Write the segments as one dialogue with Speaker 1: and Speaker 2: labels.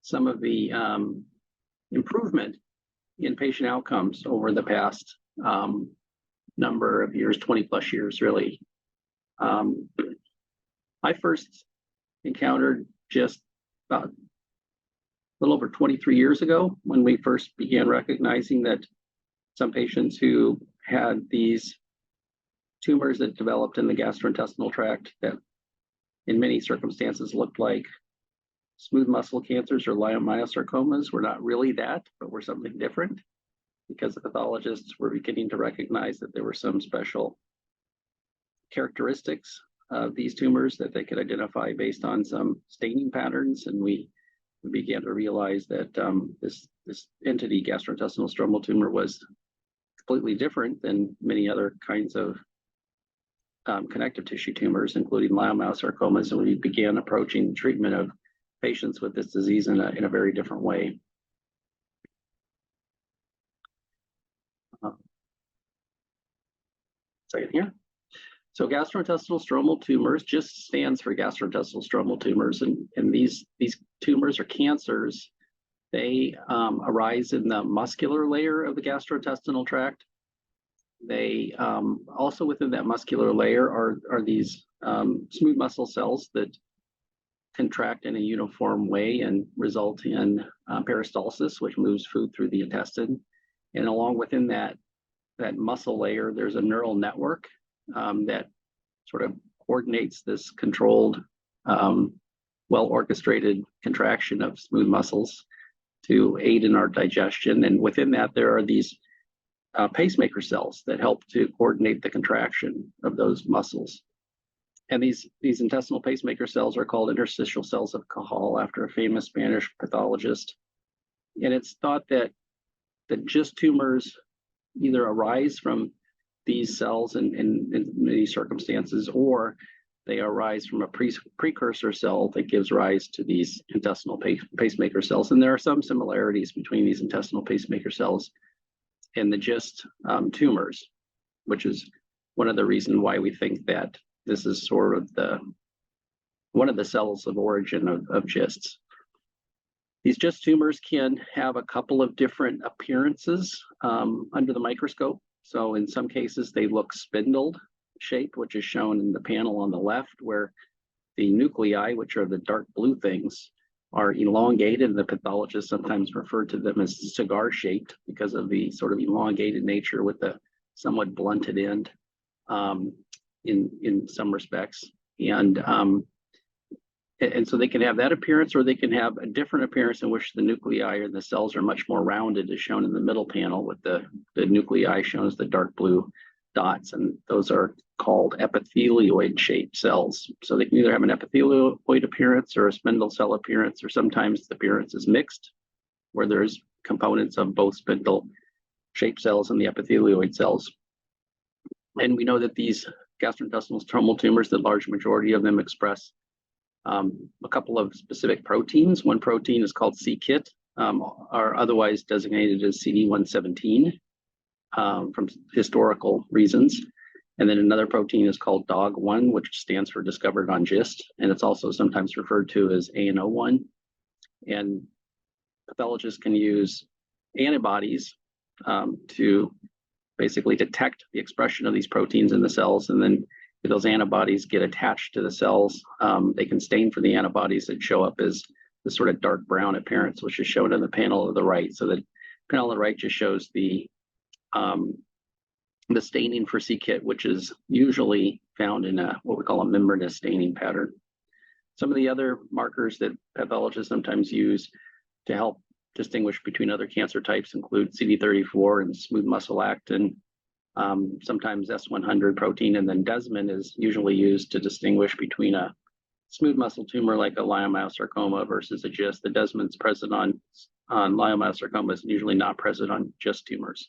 Speaker 1: some of the improvement in patient outcomes over the past number of years, 20 plus years, really. I first encountered GIST about a little over 23 years ago when we first began recognizing that some patients who had these tumors that developed in the gastrointestinal tract that in many circumstances looked like smooth muscle cancers or leiomyosarcomas were not really that, but were something different, because the pathologists were beginning to recognize that there were some special characteristics of these tumors that they could identify based on some staining patterns. And we began to realize that this entity, gastrointestinal stromal tumor, was completely different than many other kinds of connective tissue tumors, including leiomyosarcomas. And we began approaching treatment of patients with this disease in a very different way. Second here. So gastrointestinal stromal tumors just stands for gastrointestinal stromal tumors, and these tumors or cancers, they arise in the muscular layer of the gastrointestinal tract. They also within that muscular layer are these smooth muscle cells that contract in a uniform way and result in peristalsis, which moves food through the intestine. And along within that muscle layer, there's a neural network that sort of coordinates this controlled, well-orchestrated contraction of smooth muscles to aid in our digestion. And within that, there are these pacemaker cells that help to coordinate the contraction of those muscles. And these intestinal pacemaker cells are called interstitial cells of Cajal, after a famous Spanish pathologist. And it's thought that GIST tumors either arise from these cells in many circumstances, or they arise from a precursor cell that gives rise to these intestinal pacemaker cells. And there are some similarities between these intestinal pacemaker cells and the GIST tumors, which is one of the reasons why we think that this is sort of one of the cells of origin of GISTs. These GIST tumors can have a couple of different appearances under the microscope. So in some cases, they look spindled shaped, which is shown in the panel on the left, where the nuclei, which are the dark blue things, are elongated, and the pathologists sometimes refer to them as cigar shaped because of the sort of elongated nature with the somewhat blunted end in some respects. And so they can have that appearance, or they can have a different appearance in which the nuclei or the cells are much more rounded, as shown in the middle panel, with the nuclei shown as the dark blue dots, and those are called epithelioid shaped cells. So they can either have an epithelioid appearance or a spindle cell appearance, or sometimes the appearance is mixed, where there's components of both spindle shaped cells and the epithelioid cells. And we know that these gastrointestinal stromal tumors, the large majority of them express a couple of specific proteins. One protein is called c-KIT, are otherwise designated as CD117 from historical reasons. And then another protein is called DOG1, which stands for discovered on GIST, and it's also sometimes referred to as ANO1. And pathologists can use antibodies to basically detect the expression of these proteins in the cells, and then if those antibodies get attached to the cells, they can stain for the antibodies that show up as the sort of dark brown appearance, which is shown in the panel on the right. So the panel on the right just shows the staining for c-KIT, which is usually found in what we call a membranous staining pattern. Some of the other markers that pathologists sometimes use to help distinguish between other cancer types include CD34 and smooth muscle actin, sometimes S100 protein, and then desmin is usually used to distinguish between a smooth muscle tumor like a leiomyosarcoma versus a GIST. The desmin's present on leiomyosarcomas and usually not present on GIST tumors.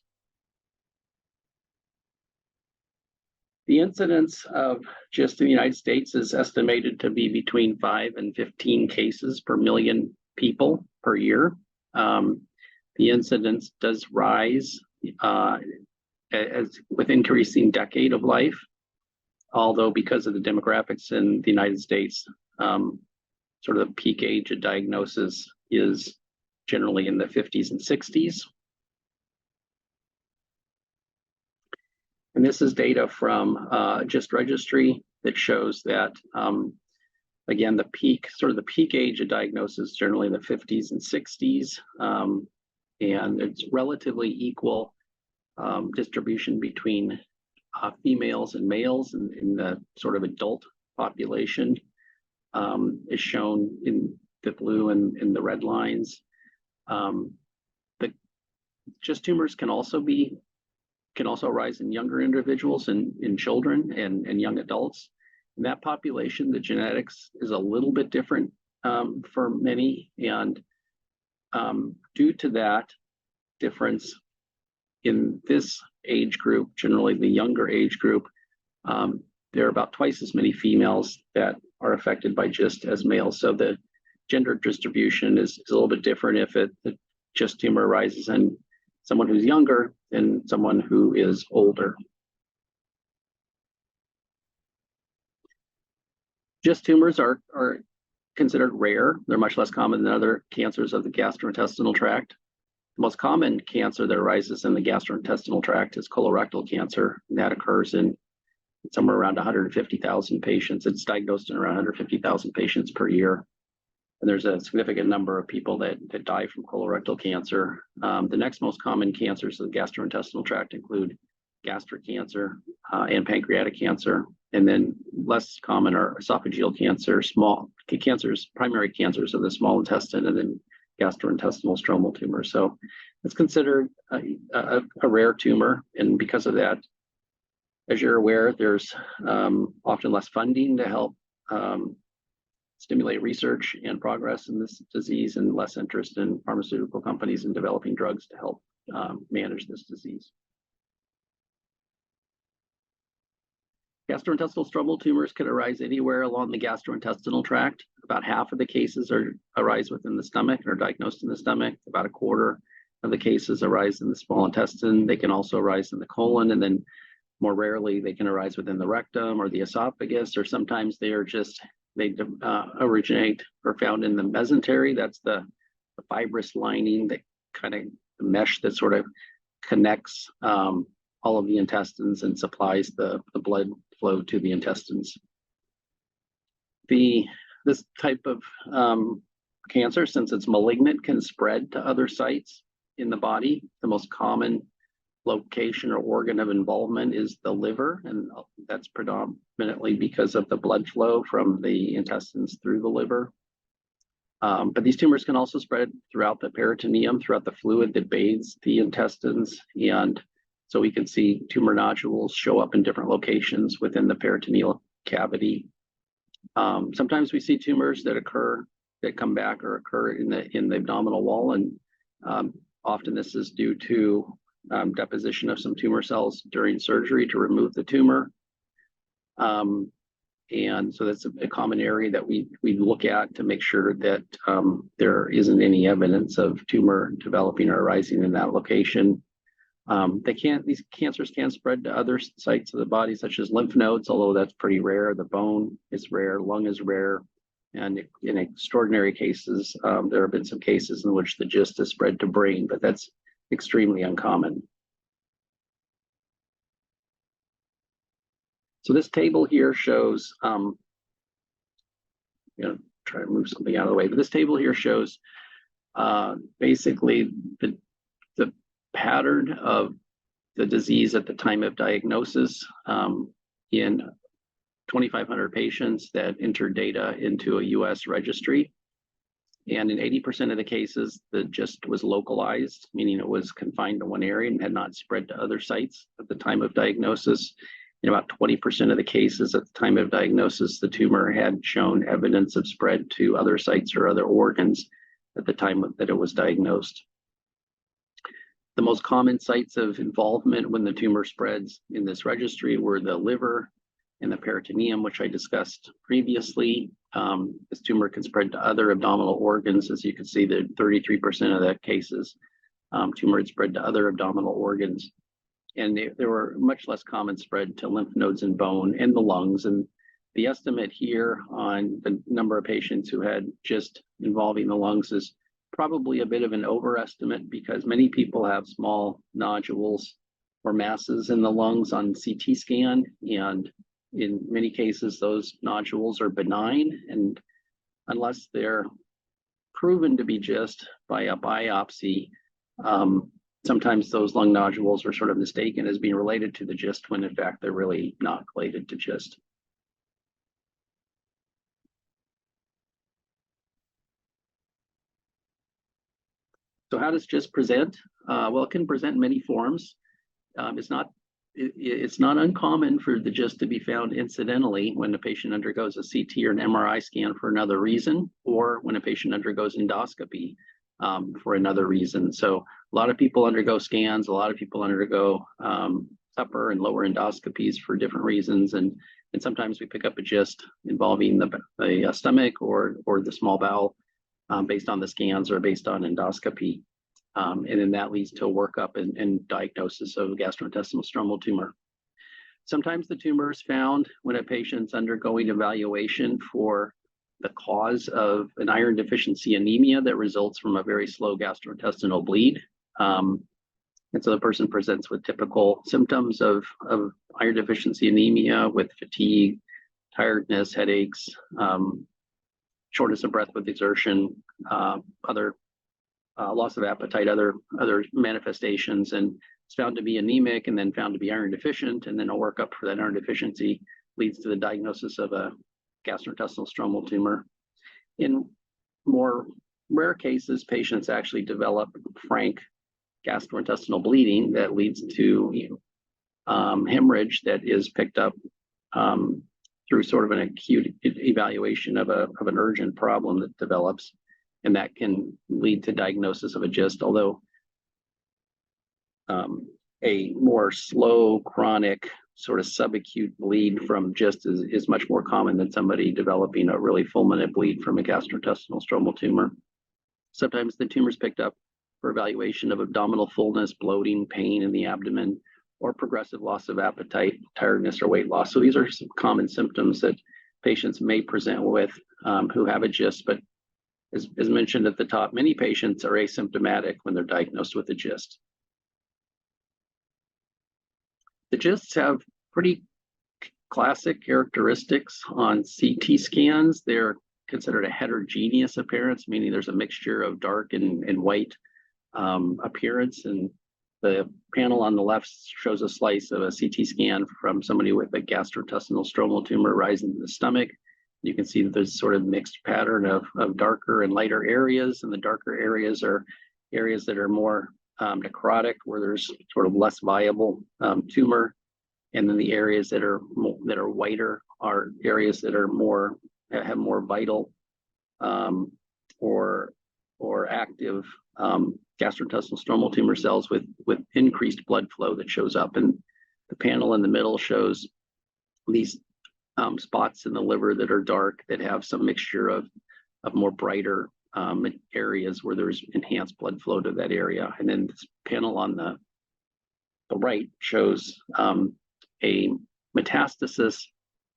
Speaker 1: The incidence of GIST in the United States is estimated to be between 5 and 15 cases per million people per year. The incidence does rise as with increasing decade of life, although because of the demographics in the United States, sort of the peak age of diagnosis is generally in the 50s and 60s. And this is data from GIST registry that shows that, again, the peak age of diagnosis generally in the 50s and 60s, and it's relatively equal distribution between females and males in the sort of adult population, is shown in the blue and in the red lines. The GIST tumors can also arise in younger individuals and in children and young adults. In that population, the genetics is a little bit different for many, and due to that difference in this age group, generally the younger age group, there are about twice as many females that are affected by GIST as males. So the gender distribution is a little bit different if the GIST tumor arises in someone who's younger than someone who is older. GIST tumors are considered rare. They're much less common than other cancers of the gastrointestinal tract. The most common cancer that arises in the gastrointestinal tract is colorectal cancer, and that occurs in somewhere around 150,000 patients. It's diagnosed in around 150,000 patients per year. And there's a significant number of people that die from colorectal cancer. The next most common cancers of the gastrointestinal tract include gastric cancer and pancreatic cancer. And then less common are esophageal cancer, small cancers, primary cancers of the small intestine, and then gastrointestinal stromal tumors. So it's considered a rare tumor. And because of that, as you're aware, there's often less funding to help stimulate research and progress in this disease, and less interest in pharmaceutical companies in developing drugs to help manage this disease. Gastrointestinal stromal tumors could arise anywhere along the gastrointestinal tract. About half of the cases arise within the stomach and are diagnosed in the stomach. About a quarter of the cases arise in the small intestine. They can also arise in the colon, and then more rarely they can arise within the rectum or the esophagus, or sometimes they originate or found in the mesentery. That's the fibrous lining, that kind of mesh that sort of connects all of the intestines and supplies the blood flow to the intestines. This type of cancer, since it's malignant, can spread to other sites in the body. The most common location or organ of involvement is the liver, and that's predominantly because of the blood flow from the intestines through the liver. But these tumors can also spread throughout the peritoneum, throughout the fluid that bathes the intestines, and so we can see tumor nodules show up in different locations within the peritoneal cavity. Sometimes we see tumors that come back or occur in the abdominal wall, and often this is due to deposition of some tumor cells during surgery to remove the tumor. And so that's a common area that we look at to make sure that there isn't any evidence of tumor developing or arising in that location. These cancers can spread to other sites of the body, such as lymph nodes, although that's pretty rare. The bone is rare, lung is rare, and in extraordinary cases, there have been some cases in which the GIST has spread to brain, but that's extremely uncommon. So this table here shows, try to move something out of the way, but this table here shows basically the pattern of the disease at the time of diagnosis in 2,500 patients that entered data into a US registry. And in 80% of the cases, the GIST was localized, meaning it was confined to one area and had not spread to other sites at the time of diagnosis. In about 20% of the cases at the time of diagnosis, the tumor had shown evidence of spread to other sites or other organs at the time that it was diagnosed. The most common sites of involvement when the tumor spreads in this registry were the liver and the peritoneum, which I discussed previously. This tumor can spread to other abdominal organs. As you can see, the 33% of the cases, tumor had spread to other abdominal organs. And there were much less common spread to lymph nodes and bone and the lungs. And the estimate here on the number of patients who had GIST involving the lungs is probably a bit of an overestimate because many people have small nodules or masses in the lungs on CT scan, and in many cases those nodules are benign, and unless they're proven to be GIST by a biopsy, sometimes those lung nodules are sort of mistaken as being related to the GIST when in fact they're really not related to GIST. So how does GIST present? Well, it can present in many forms. It's not uncommon for the GIST to be found incidentally when a patient undergoes a CT or an MRI scan for another reason, or when a patient undergoes endoscopy for another reason. So a lot of people undergo scans, a lot of people undergo upper and lower endoscopies for different reasons, and sometimes we pick up a GIST involving the stomach or the small bowel based on the scans or based on endoscopy. And then that leads to a workup and diagnosis of a gastrointestinal stromal tumor. Sometimes the tumor is found when a patient's undergoing evaluation for the cause of an iron deficiency anemia that results from a very slow gastrointestinal bleed. And so the person presents with typical symptoms of iron deficiency anemia with fatigue, tiredness, headaches, shortness of breath with exertion, other loss of appetite, other manifestations, and it's found to be anemic and then found to be iron deficient, and then a workup for that iron deficiency leads to the diagnosis of a gastrointestinal stromal tumor. In more rare cases, patients actually develop frank gastrointestinal bleeding that leads to hemorrhage that is picked up through sort of an acute evaluation of an urgent problem that develops. And that can lead to diagnosis of a GIST, although a more slow, chronic, sort of subacute bleed from GIST is much more common than somebody developing a really fulminant bleed from a gastrointestinal stromal tumor. Sometimes the tumor is picked up for evaluation of abdominal fullness, bloating, pain in the abdomen, or progressive loss of appetite, tiredness, or weight loss. So these are some common symptoms that patients may present with who have a GIST, but as mentioned at the top, many patients are asymptomatic when they're diagnosed with a GIST. The GISTs have pretty classic characteristics on CT scans. They're considered a heterogeneous appearance, meaning there's a mixture of dark and white appearance. And the panel on the left shows a slice of a CT scan from somebody with a gastrointestinal stromal tumor rising to the stomach. You can see that there's sort of mixed pattern of darker and lighter areas, and the darker areas are areas that are more necrotic, where there's sort of less viable tumor, and then the areas that are whiter are areas that are have more vital or active gastrointestinal stromal tumor cells with increased blood flow that shows up. And the panel in the middle shows these spots in the liver that are dark that have some mixture of more brighter areas where there's enhanced blood flow to that area. And then this panel on the right shows a metastasis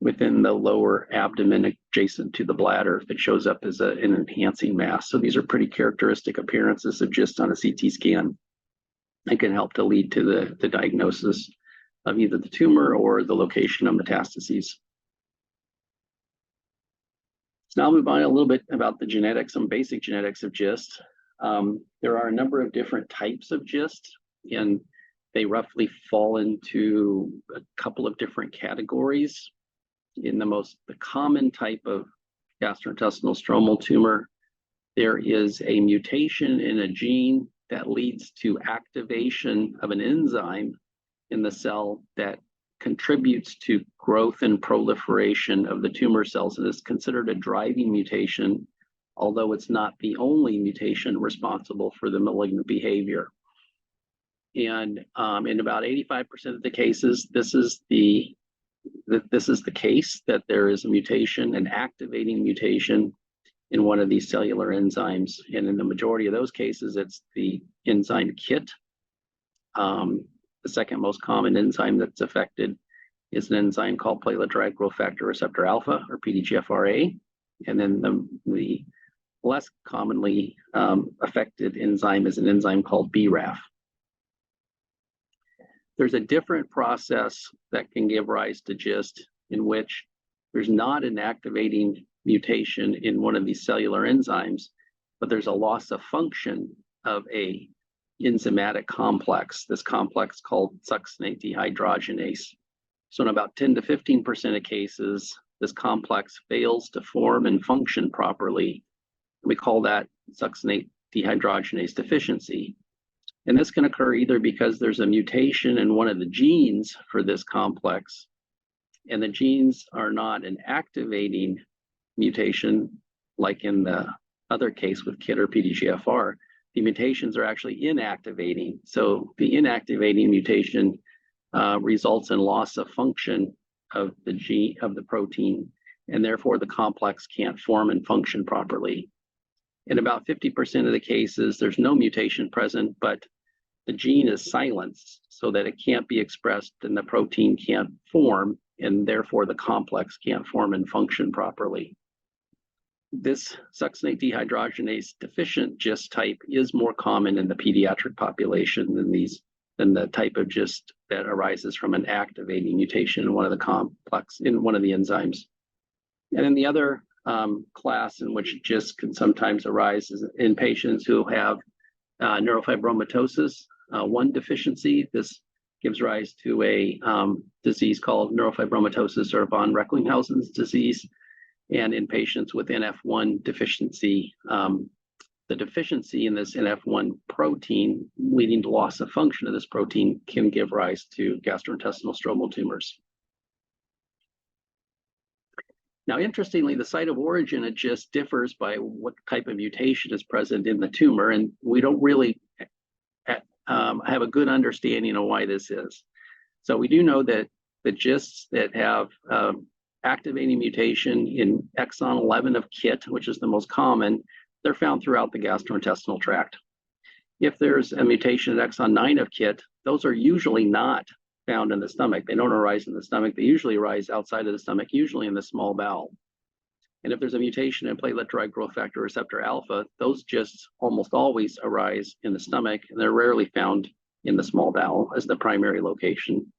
Speaker 1: within the lower abdomen adjacent to the bladder that shows up as an enhancing mass. So these are pretty characteristic appearances of GIST on a CT scan and can help to lead to the diagnosis of either the tumor or the location of metastases. So now I'll move on a little bit about the genetics, some basic genetics of GIST. There are a number of different types of GIST, and they roughly fall into a couple of different categories. In the common type of gastrointestinal stromal tumor, there is a mutation in a gene that leads to activation of an enzyme in the cell that contributes to growth and proliferation of the tumor cells. It is considered a driving mutation, although it's not the only mutation responsible for the malignant behavior. And in about 85% of the cases, this is the case, that there is a mutation, an activating mutation in one of these cellular enzymes. And in the majority of those cases, it's the enzyme KIT. The second most common enzyme that's affected is an enzyme called platelet-derived growth factor receptor alpha, or PDGFRA. And then the less commonly affected enzyme is an enzyme called BRAF. There's a different process that can give rise to GIST in which there's not an activating mutation in one of these cellular enzymes, but there's a loss of function of a enzymatic complex, this complex called succinate dehydrogenase. So in about 10 to 15% of cases, this complex fails to form and function properly. We call that succinate dehydrogenase deficiency. And this can occur either because there's a mutation in one of the genes for this complex, and the genes are not an activating mutation, like in the other case with KIT or PDGFR. The mutations are actually inactivating. So the inactivating mutation results in loss of function of the gene of the protein, and therefore the complex can't form and function properly. In about 50% of the cases, there's no mutation present, but the gene is silenced so that it can't be expressed and the protein can't form, and therefore the complex can't form and function properly. This succinate dehydrogenase deficient GIST type is more common in the pediatric population than the type of GIST that arises from an activating mutation in one of the enzymes. And then the other class in which GIST can sometimes arise is in patients who have neurofibromatosis 1 deficiency. This gives rise to a disease called neurofibromatosis or von Recklinghausen's disease. And in patients with NF1 deficiency, the deficiency in this NF1 protein, leading to loss of function of this protein, can give rise to gastrointestinal stromal tumors. Now, interestingly, the site of origin of GIST differs by what type of mutation is present in the tumor, and we don't really have a good understanding of why this is. So we do know that the GISTs that have activating mutation in exon 11 of KIT, which is the most common, they're found throughout the gastrointestinal tract. If there's a mutation at exon 9 of KIT, those are usually not found in the stomach. They don't arise in the stomach. They usually arise outside of the stomach, usually in the small bowel. And if there's a mutation in platelet-derived growth factor receptor alpha, those GISTs almost always arise in the stomach, and they're rarely found in the small bowel as the primary location.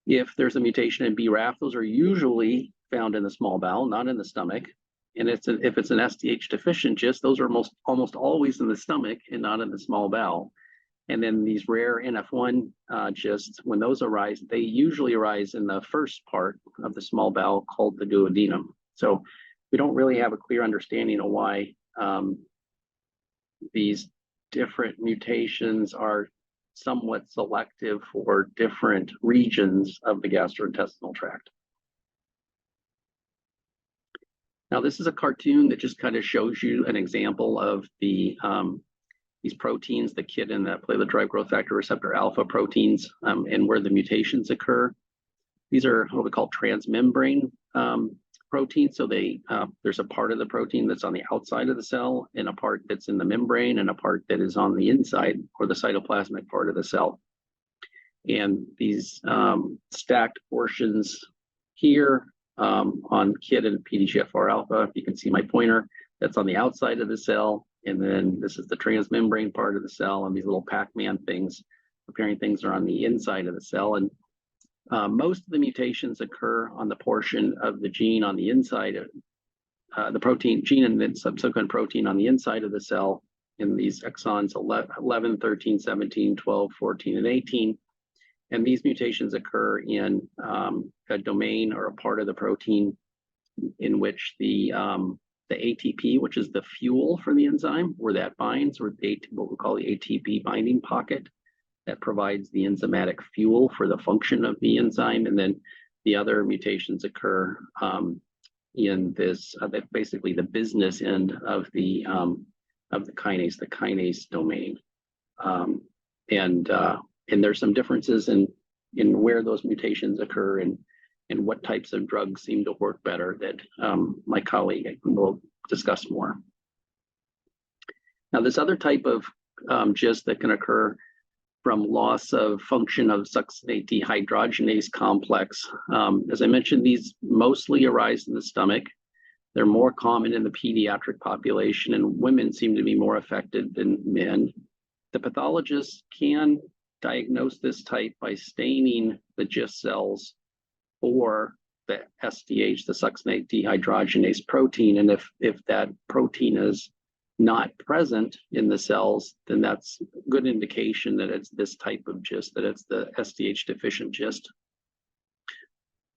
Speaker 1: If there's a mutation in BRAF, those are usually found in the small bowel, not in the stomach. And if it's an sdh-deficient GIST, those are almost always in the stomach and not in the small bowel. And then these rare NF1 GISTs, when those arise, they usually arise in the first part of the small bowel called the duodenum. So we don't really have a clear understanding of why these different mutations are somewhat selective for different regions of the gastrointestinal tract. Now, this is a cartoon that just kind of shows you an example of these proteins, the KIT and the platelet-derived growth factor receptor alpha proteins, and where the mutations occur. These are what we call transmembrane proteins. So there's a part of the protein that's on the outside of the cell, and a part that's in the membrane, and a part that is on the inside, or the cytoplasmic part of the cell. And these stacked portions here on KIT and PDGFR alpha, you can see my pointer, that's on the outside of the cell. And then this is the transmembrane part of the cell, and these little Pac-Man things, preparing things are on the inside of the cell. And most of the mutations occur on the portion of the gene on the inside of the protein, gene and then subsequent protein on the inside of the cell in these exons 11, 13, 17, 12, 14, and 18. And these mutations occur in a domain or a part of the protein in which the ATP, which is the fuel for the enzyme, where that binds, or what we call the ATP binding pocket, that provides the enzymatic fuel for the function of the enzyme. And then the other mutations occur in this, basically the business end of the kinase domain. And there's some differences in where those mutations occur and what types of drugs seem to work better that my colleague will discuss more. Now, this other type of GIST that can occur from loss of function of succinate dehydrogenase complex, as I mentioned, these mostly arise in the stomach. They're more common in the pediatric population, and women seem to be more affected than men. The pathologists can diagnose this type by staining the GIST cells for the SDH, the succinate dehydrogenase protein. And if that protein is not present in the cells, then that's a good indication that it's this type of GIST, that it's the SDH deficient GIST.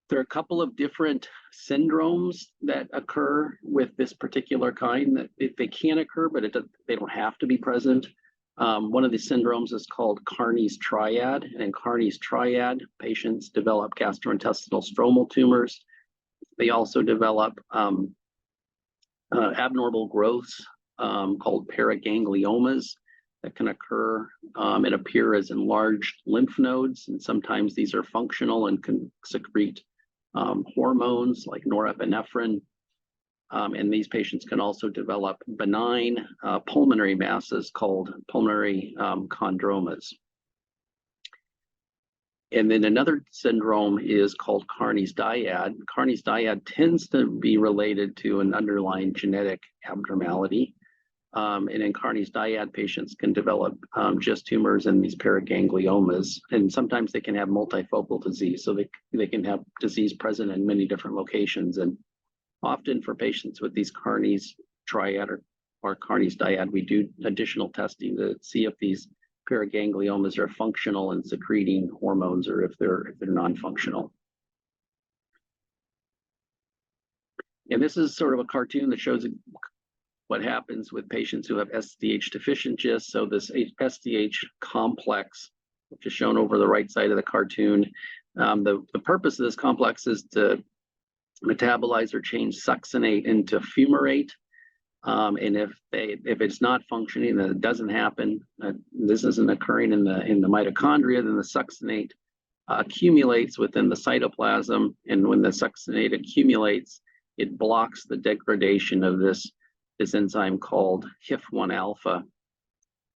Speaker 1: There are a couple of different syndromes that occur with this particular kind that they can occur, but they don't have to be present. One of the syndromes is called Carney's triad, and in Carney's triad, patients develop gastrointestinal stromal tumors. They also develop abnormal growths called paragangliomas that can occur and appear as enlarged lymph nodes, and sometimes these are functional and can secrete hormones like norepinephrine. And these patients can also develop benign pulmonary masses called pulmonary chondromas. And then another syndrome is called Carney's dyad. Carney's dyad tends to be related to an underlying genetic abnormality. And in Carney's dyad, patients can develop GIST tumors and these paragangliomas. And sometimes they can have multifocal disease, so they can have disease present in many different locations. And often for patients with these Carney's triad or Carney's dyad, we do additional testing to see if these paragangliomas are functional and secreting hormones, or if they're non-functional. And this is sort of a cartoon that shows what happens with patients who have SDH deficient GIST. So this SDH complex, which is shown over the right side of the cartoon, the purpose of this complex is to metabolize or change succinate into fumarate. And if it's not functioning, then it doesn't happen. This isn't occurring in the mitochondria, then the succinate accumulates within the cytoplasm, and when the succinate accumulates, it blocks the degradation of this enzyme called HIF1 alpha,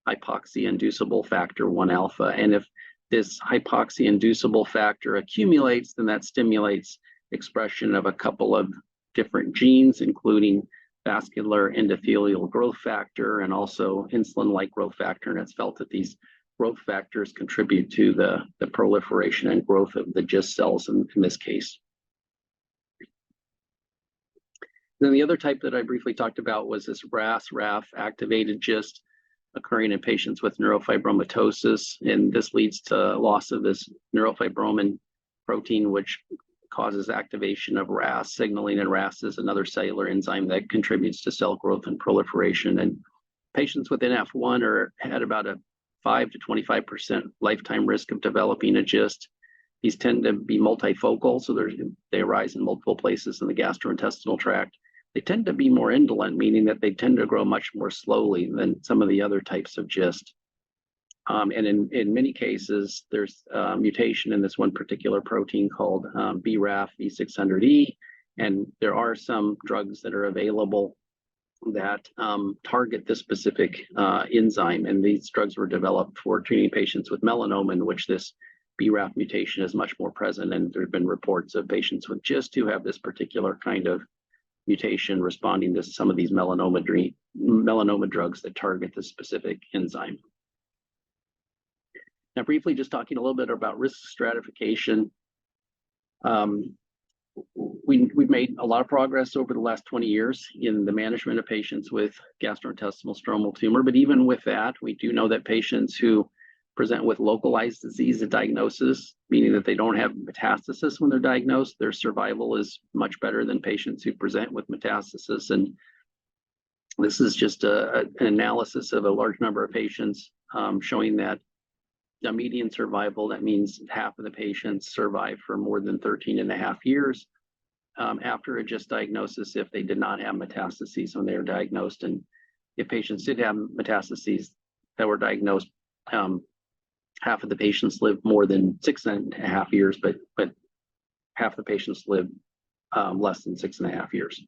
Speaker 1: hypoxia-inducible factor 1 alpha. And if this hypoxia-inducible factor accumulates, then that stimulates expression of a couple of different genes, including vascular endothelial growth factor and also insulin-like growth factor. And it's felt that these growth factors contribute to the proliferation and growth of the GIST cells in this case. Then the other type that I briefly talked about was this RAS-RAF activated GIST occurring in patients with neurofibromatosis. And this leads to loss of this neurofibromin protein, which causes activation of RAS signaling, and RAS is another cellular enzyme that contributes to cell growth and proliferation. And patients with NF1 had about a 5 to 25% lifetime risk of developing a GIST. These tend to be multifocal, so they arise in multiple places in the gastrointestinal tract. They tend to be more indolent, meaning that they tend to grow much more slowly than some of the other types of GIST. And in many cases, there's a mutation in this one particular protein called BRAF V600E, and there are some drugs that are available that target this specific enzyme, and these drugs were developed for treating patients with melanoma, in which this BRAF mutation is much more present, and there have been reports of patients with GIST who have this particular kind of mutation responding to some of these melanoma drugs that target this specific enzyme. Now, briefly, just talking a little bit about risk stratification. We've made a lot of progress over the last 20 years in the management of patients with gastrointestinal stromal tumor, but even with that, we do know that patients who present with localized disease at diagnosis, meaning that they don't have metastasis when they're diagnosed, their survival is much better than patients who present with metastasis. And this is just an analysis of a large number of patients showing that the median survival, that means half of the patients survive for more than 13.5 years after a GIST diagnosis if they did not have metastases when they were diagnosed. And if patients did have metastases that were diagnosed, half of the patients lived more than 6.5 years, but half the patients lived less than 6.5 years.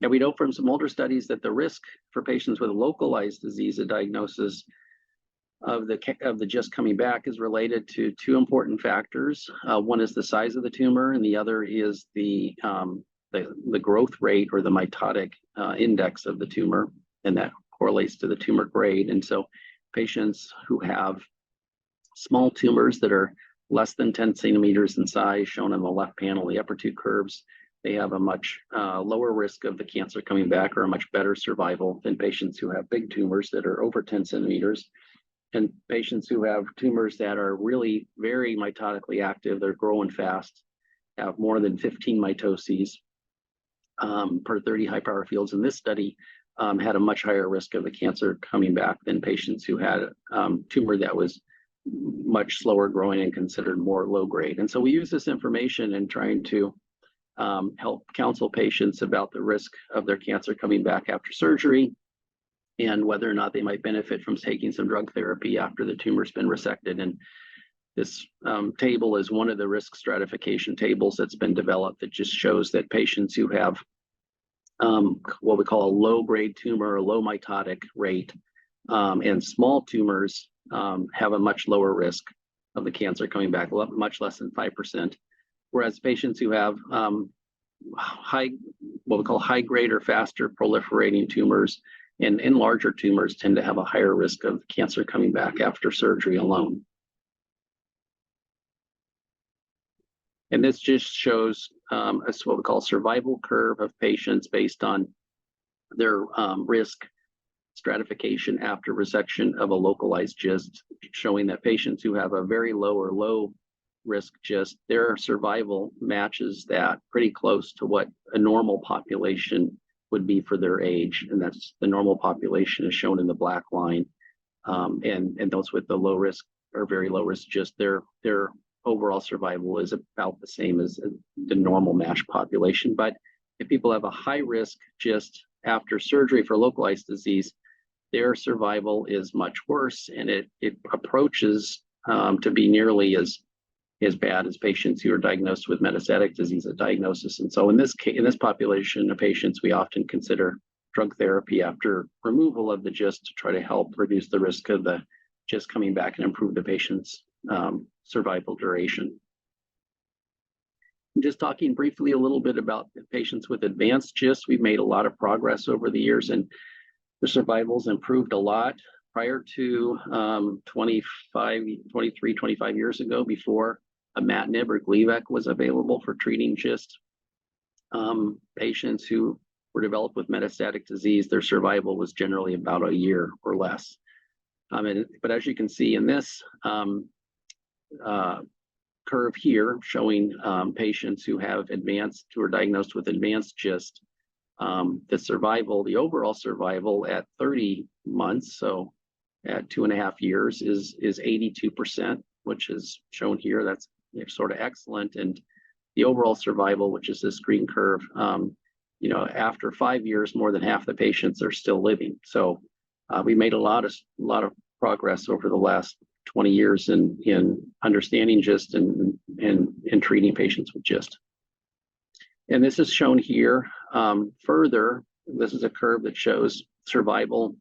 Speaker 1: And we know from some older studies that the risk for patients with localized disease at diagnosis of the GIST coming back is related to two important factors. One is the size of the tumor, and the other is the growth rate or the mitotic index of the tumor, and that correlates to the tumor grade. And so patients who have small tumors that are less than 10 centimeters in size, shown on the left panel, the upper two curves, they have a much lower risk of the cancer coming back, or a much better survival than patients who have big tumors that are over 10 centimeters. And patients who have tumors that are really very mitotically active, they're growing fast, have more than 15 mitoses per 30 high power fields in this study, had a much higher risk of the cancer coming back than patients who had tumor that was much slower growing and considered more low grade. And so we use this information in trying to help counsel patients about the risk of their cancer coming back after surgery, and whether or not they might benefit from taking some drug therapy after the tumor's been resected. And this table is one of the risk stratification tables that's been developed that just shows that patients who have what we call a low-grade tumor, a low mitotic rate, and small tumors have a much lower risk of the cancer coming back, much less than 5%. Whereas patients who have what we call high-grade or faster proliferating tumors and larger tumors tend to have a higher risk of cancer coming back after surgery alone. And this just shows what we call survival curve of patients based on their risk stratification after resection of a localized GIST, showing that patients who have a very low or low risk GIST, their survival matches that pretty close to what a normal population would be for their age. And that's the normal population is shown in the black line. And those with the low risk or very low risk GIST, their overall survival is about the same as the normal MASH population. But if people have a high risk GIST after surgery for localized disease, their survival is much worse, and it approaches to be nearly as bad as patients who are diagnosed with metastatic disease at diagnosis. And so in this population of patients, we often consider drug therapy after removal of the GIST to try to help reduce the risk of the GIST coming back and improve the patient's survival duration. Just talking briefly a little bit about patients with advanced GIST, we've made a lot of progress over the years, and the survival's improved a lot. Prior to 25 years ago, before imatinib or Gleevec was available for treating GIST, patients who were developed with metastatic disease, their survival was generally about a year or less. But as you can see in this curve here, showing patients who are diagnosed with advanced GIST, the overall survival at 30 months, so at 2.5 years, is 82%, which is shown here. That's sort of excellent. And the overall survival, which is this green curve, after 5 years, more than half the patients are still living. So we made a lot of progress over the last 20 years in understanding GIST and treating patients with GIST. And this is shown here further. This is a curve that shows survival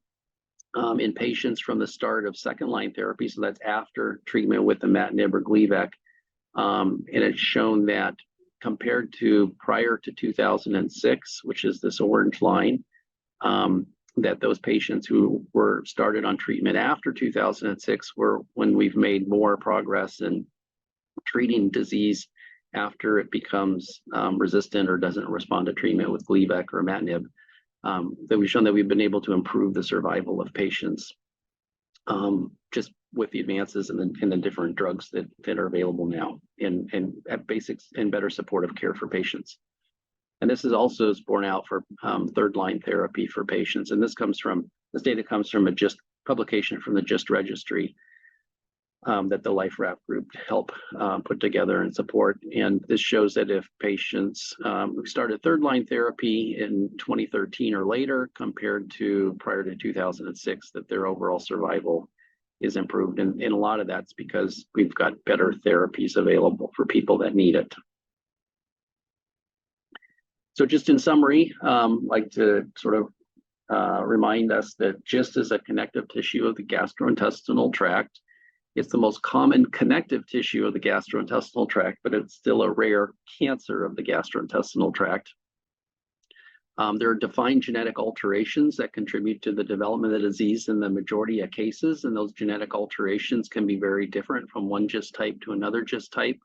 Speaker 1: in patients from the start of second-line therapy. So that's after treatment with imatinib or Gleevec. And it's shown that compared to prior to 2006, which is this orange line, that those patients who were started on treatment after 2006 were when we've made more progress in treating disease after it becomes resistant or doesn't respond to treatment with Gleevec or imatinib. That we've shown that we've been able to improve the survival of patients just with the advances in the different drugs that are available now and at basics and better supportive care for patients. And this is also borne out for third-line therapy for patients. And this data comes from a GIST publication from the GIST registry that the LifeRap group helped put together and support. And this shows that if patients who started third-line therapy in 2013 or later compared to prior to 2006, that their overall survival is improved. And a lot of that's because we've got better therapies available for people that need it. So just in summary, like to sort of remind us that GIST is a connective tissue of the gastrointestinal tract. It's the most common connective tissue of the gastrointestinal tract, but it's still a rare cancer of the gastrointestinal tract. There are defined genetic alterations that contribute to the development of the disease in the majority of cases, and those genetic alterations can be very different from one GIST type to another GIST type.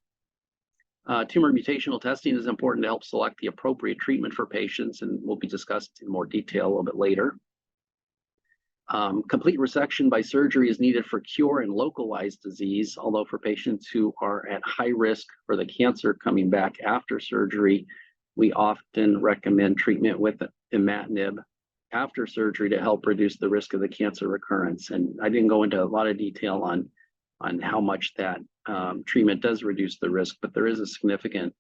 Speaker 1: Tumor mutational testing is important to help select the appropriate treatment for patients, and will be discussed in more detail a little bit later. Complete resection by surgery is needed for cure and localized disease, although for patients who are at high risk for the cancer coming back after surgery, we often recommend treatment with imatinib after surgery to help reduce the risk of the cancer recurrence. And I didn't go into a lot of detail on how much that treatment does reduce the risk, but there is a significant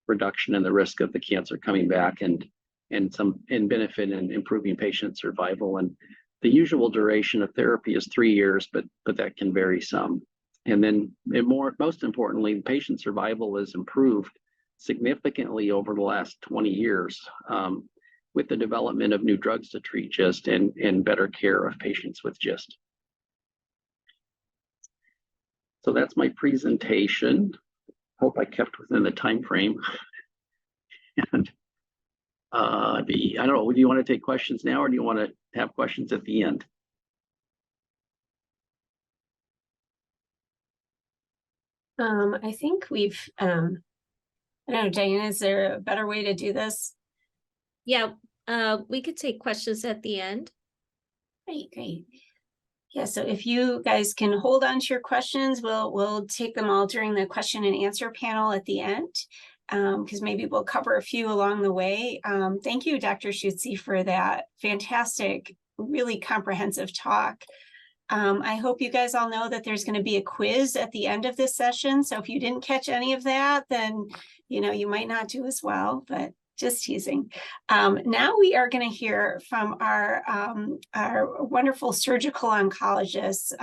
Speaker 1: reduction in the risk of the cancer coming back, and benefit in improving patient survival. And the usual duration of therapy is 3 years, but that can vary some. And then most importantly, patient survival is improved significantly over the last 20 years with the development of new drugs to treat GIST and better care of patients with GIST. So that's my presentation. Hope I kept within the time frame. And I don't know, do you want to take questions now, or do you want to have questions at the end?
Speaker 2: I think we've, I don't know, Diana, is there a better way to do this?
Speaker 3: Yeah, we could take questions at the end.
Speaker 2: Great. Yeah, so if you guys can hold on to your questions, we'll take them all during the question and answer panel at the end, because maybe we'll cover a few along the way. Thank you, Dr. Schutze, for that fantastic, really comprehensive talk. I hope you guys all know that there's going to be a quiz at the end of this session. So if you didn't catch any of that, then you might not do as well, but just teasing. Now we are going to hear from our wonderful surgical oncologist,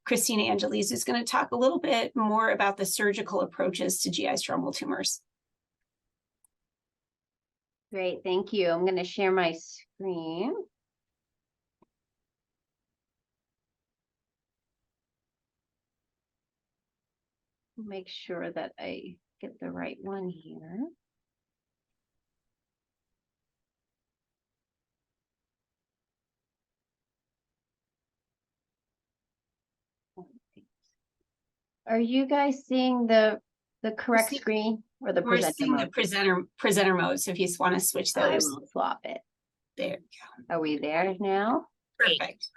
Speaker 2: Christina Angeles, who's going to talk a little bit more about the surgical approaches to GI stromal tumors.
Speaker 4: Great, thank you. I'm going to share my screen. Make sure that I get the right one here. Are you guys seeing the correct screen or the
Speaker 2: presenter mode? We're seeing the presenter mode, so if you just want to switch those.
Speaker 4: I will swap it.
Speaker 2: There we go.
Speaker 4: Are we there now?
Speaker 2: Perfect.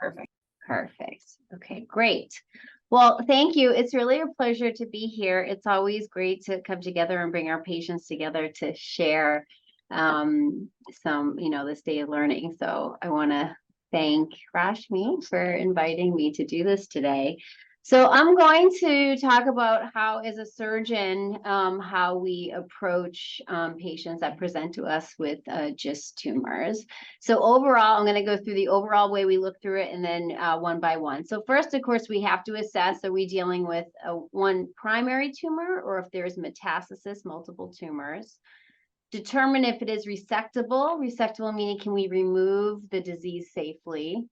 Speaker 4: Okay, great. Well, thank you. It's really a pleasure to be here. It's always great to come together and bring our patients together to share some, this day of learning. So I want to thank Rashmi for inviting me to do this today. So I'm going to talk about how, as a surgeon, how we approach patients that present to us with GIST tumors. So overall, I'm going to go through the overall way we look through it, and then one by one. So first, of course, we have to assess, are we dealing with one primary tumor, or if there's metastasis, multiple tumors. Determine if it is resectable. Resectable meaning, can we remove the disease safely?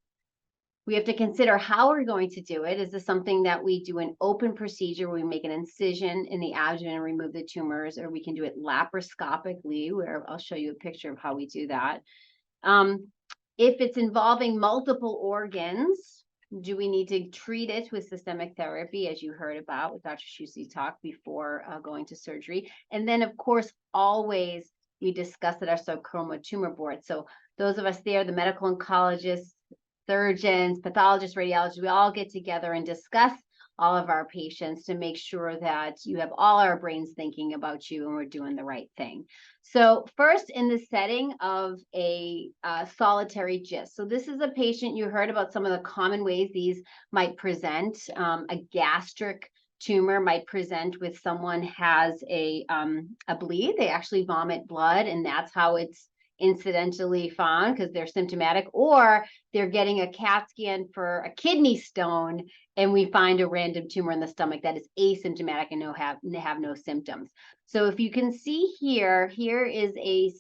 Speaker 4: We have to consider how we're going to do it. Is this something that we do an open procedure where we make an incision in the abdomen and remove the tumors, or we can do it laparoscopically, where I'll show you a picture of how we do that. If it's involving multiple organs, do we need to treat it with systemic therapy, as you heard about with Dr. Schutze talk before going to surgery? And then, of course, always we discuss at our sarcoma tumor board. So those of us there, the medical oncologists, surgeons, pathologists, radiologists, we all get together and discuss all of our patients to make sure that you have all our brains thinking about you and we're doing the right thing. So first, in the setting of a solitary GIST. So this is a patient, you heard about some of the common ways these might present. A gastric tumor might present with someone has a bleed. They actually vomit blood, and that's how it's incidentally found, because they're symptomatic, or they're getting a CAT scan for a kidney stone and we find a random tumor in the stomach that is asymptomatic and have no symptoms. So if you can see here is a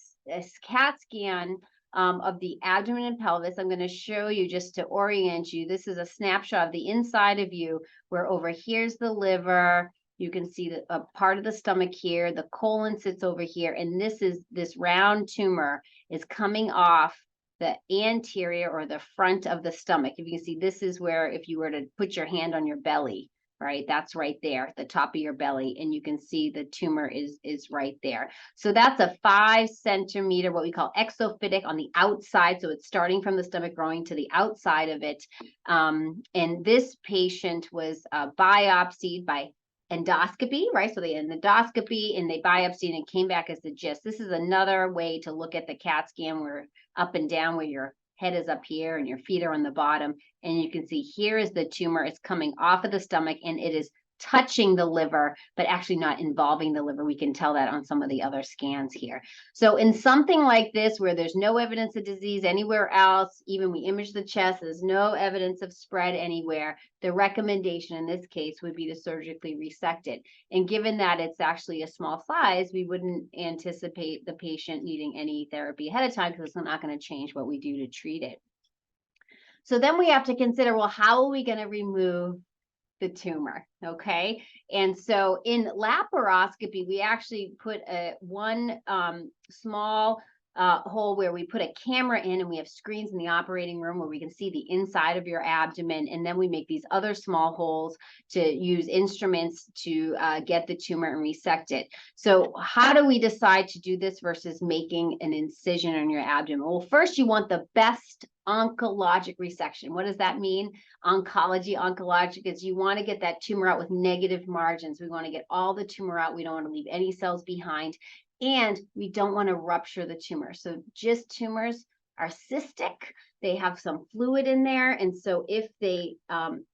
Speaker 4: CAT scan of the abdomen and pelvis. I'm going to show you just to orient you. This is a snapshot of the inside of you, where over here's the liver. You can see a part of the stomach here. The colon sits over here. And this round tumor is coming off the anterior or the front of the stomach. If you can see, this is where, if you were to put your hand on your belly, right? That's right there, the top of your belly. And you can see the tumor is right there. So that's a 5 centimeter, what we call exophytic on the outside. So it's starting from the stomach, growing to the outside of it. And this patient was biopsied by endoscopy, right? So they had an endoscopy and they biopsied and it came back as the GIST. This is another way to look at the CAT scan, where up and down, where your head is up here and your feet are on the bottom. And you can see here is the tumor. It's coming off of the stomach and it is touching the liver, but actually not involving the liver. We can tell that on some of the other scans here. So in something like this, where there's no evidence of disease anywhere else, even we image the chest, there's no evidence of spread anywhere, the recommendation in this case would be to surgically resect it. And given that it's actually a small size, we wouldn't anticipate the patient needing any therapy ahead of time, because it's not going to change what we do to treat it. So then we have to consider, well, how are we going to remove the tumor? Okay. And so in laparoscopy, we actually put one small hole where we put a camera in, and we have screens in the operating room where we can see the inside of your abdomen. And then we make these other small holes to use instruments to get the tumor and resect it. So how do we decide to do this versus making an incision on your abdomen? Well, first you want the best oncologic resection. What does that mean? Oncologic is you want to get that tumor out with negative margins. We want to get all the tumor out. We don't want to leave any cells behind. And we don't want to rupture the tumor. So GIST tumors are cystic. They have some fluid in there. And so if they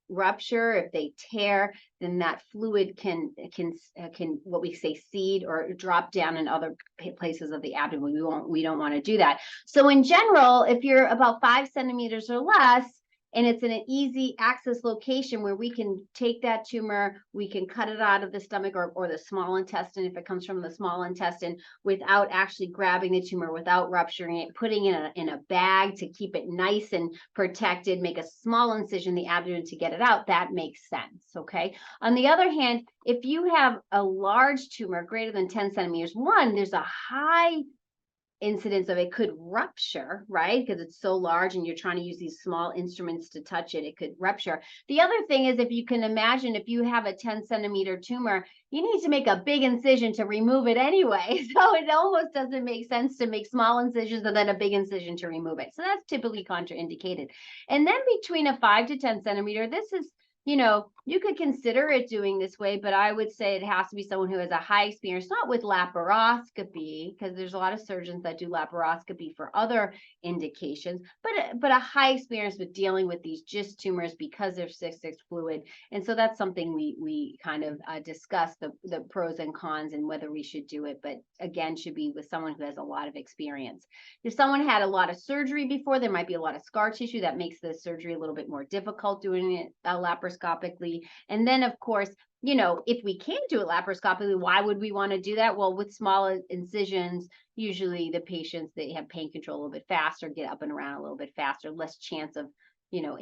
Speaker 4: rupture, if they tear, then that fluid can what we say seed or drop down in other places of the abdomen. We don't want to do that. So in general, if you're about 5 centimeters or less, and it's in an easy access location where we can take that tumor, we can cut it out of the stomach or the small intestine, if it comes from the small intestine, without actually grabbing the tumor, without rupturing it, putting it in a bag to keep it nice and protected, make a small incision in the abdomen to get it out, that makes sense, okay? On the other hand, if you have a large tumor greater than 10 centimeters, one, there's a high incidence of it could rupture, right? Because it's so large and you're trying to use these small instruments to touch it, it could rupture. The other thing is, if you can imagine, if you have a 10 centimeter tumor, you need to make a big incision to remove it anyway. So it almost doesn't make sense to make small incisions and then a big incision to remove it. So that's typically contraindicated. And then between a 5 to 10 centimeter, this is, you know, you could consider it doing this way, but I would say it has to be someone who has a high experience, not with laparoscopy, because there's a lot of surgeons that do laparoscopy for other indications, but a high experience with dealing with these GIST tumors because they're cystic fluid. And so that's something we kind of discuss the pros and cons and whether we should do it, but again, should be with someone who has a lot of experience. If someone had a lot of surgery before, there might be a lot of scar tissue that makes the surgery a little bit more difficult doing it laparoscopically. And then, of course, you know, if we can do it laparoscopically, why would we want to do that? Well, with small incisions, usually the patients, they have pain control a little bit faster, get up and around a little bit faster, less chance of, you know,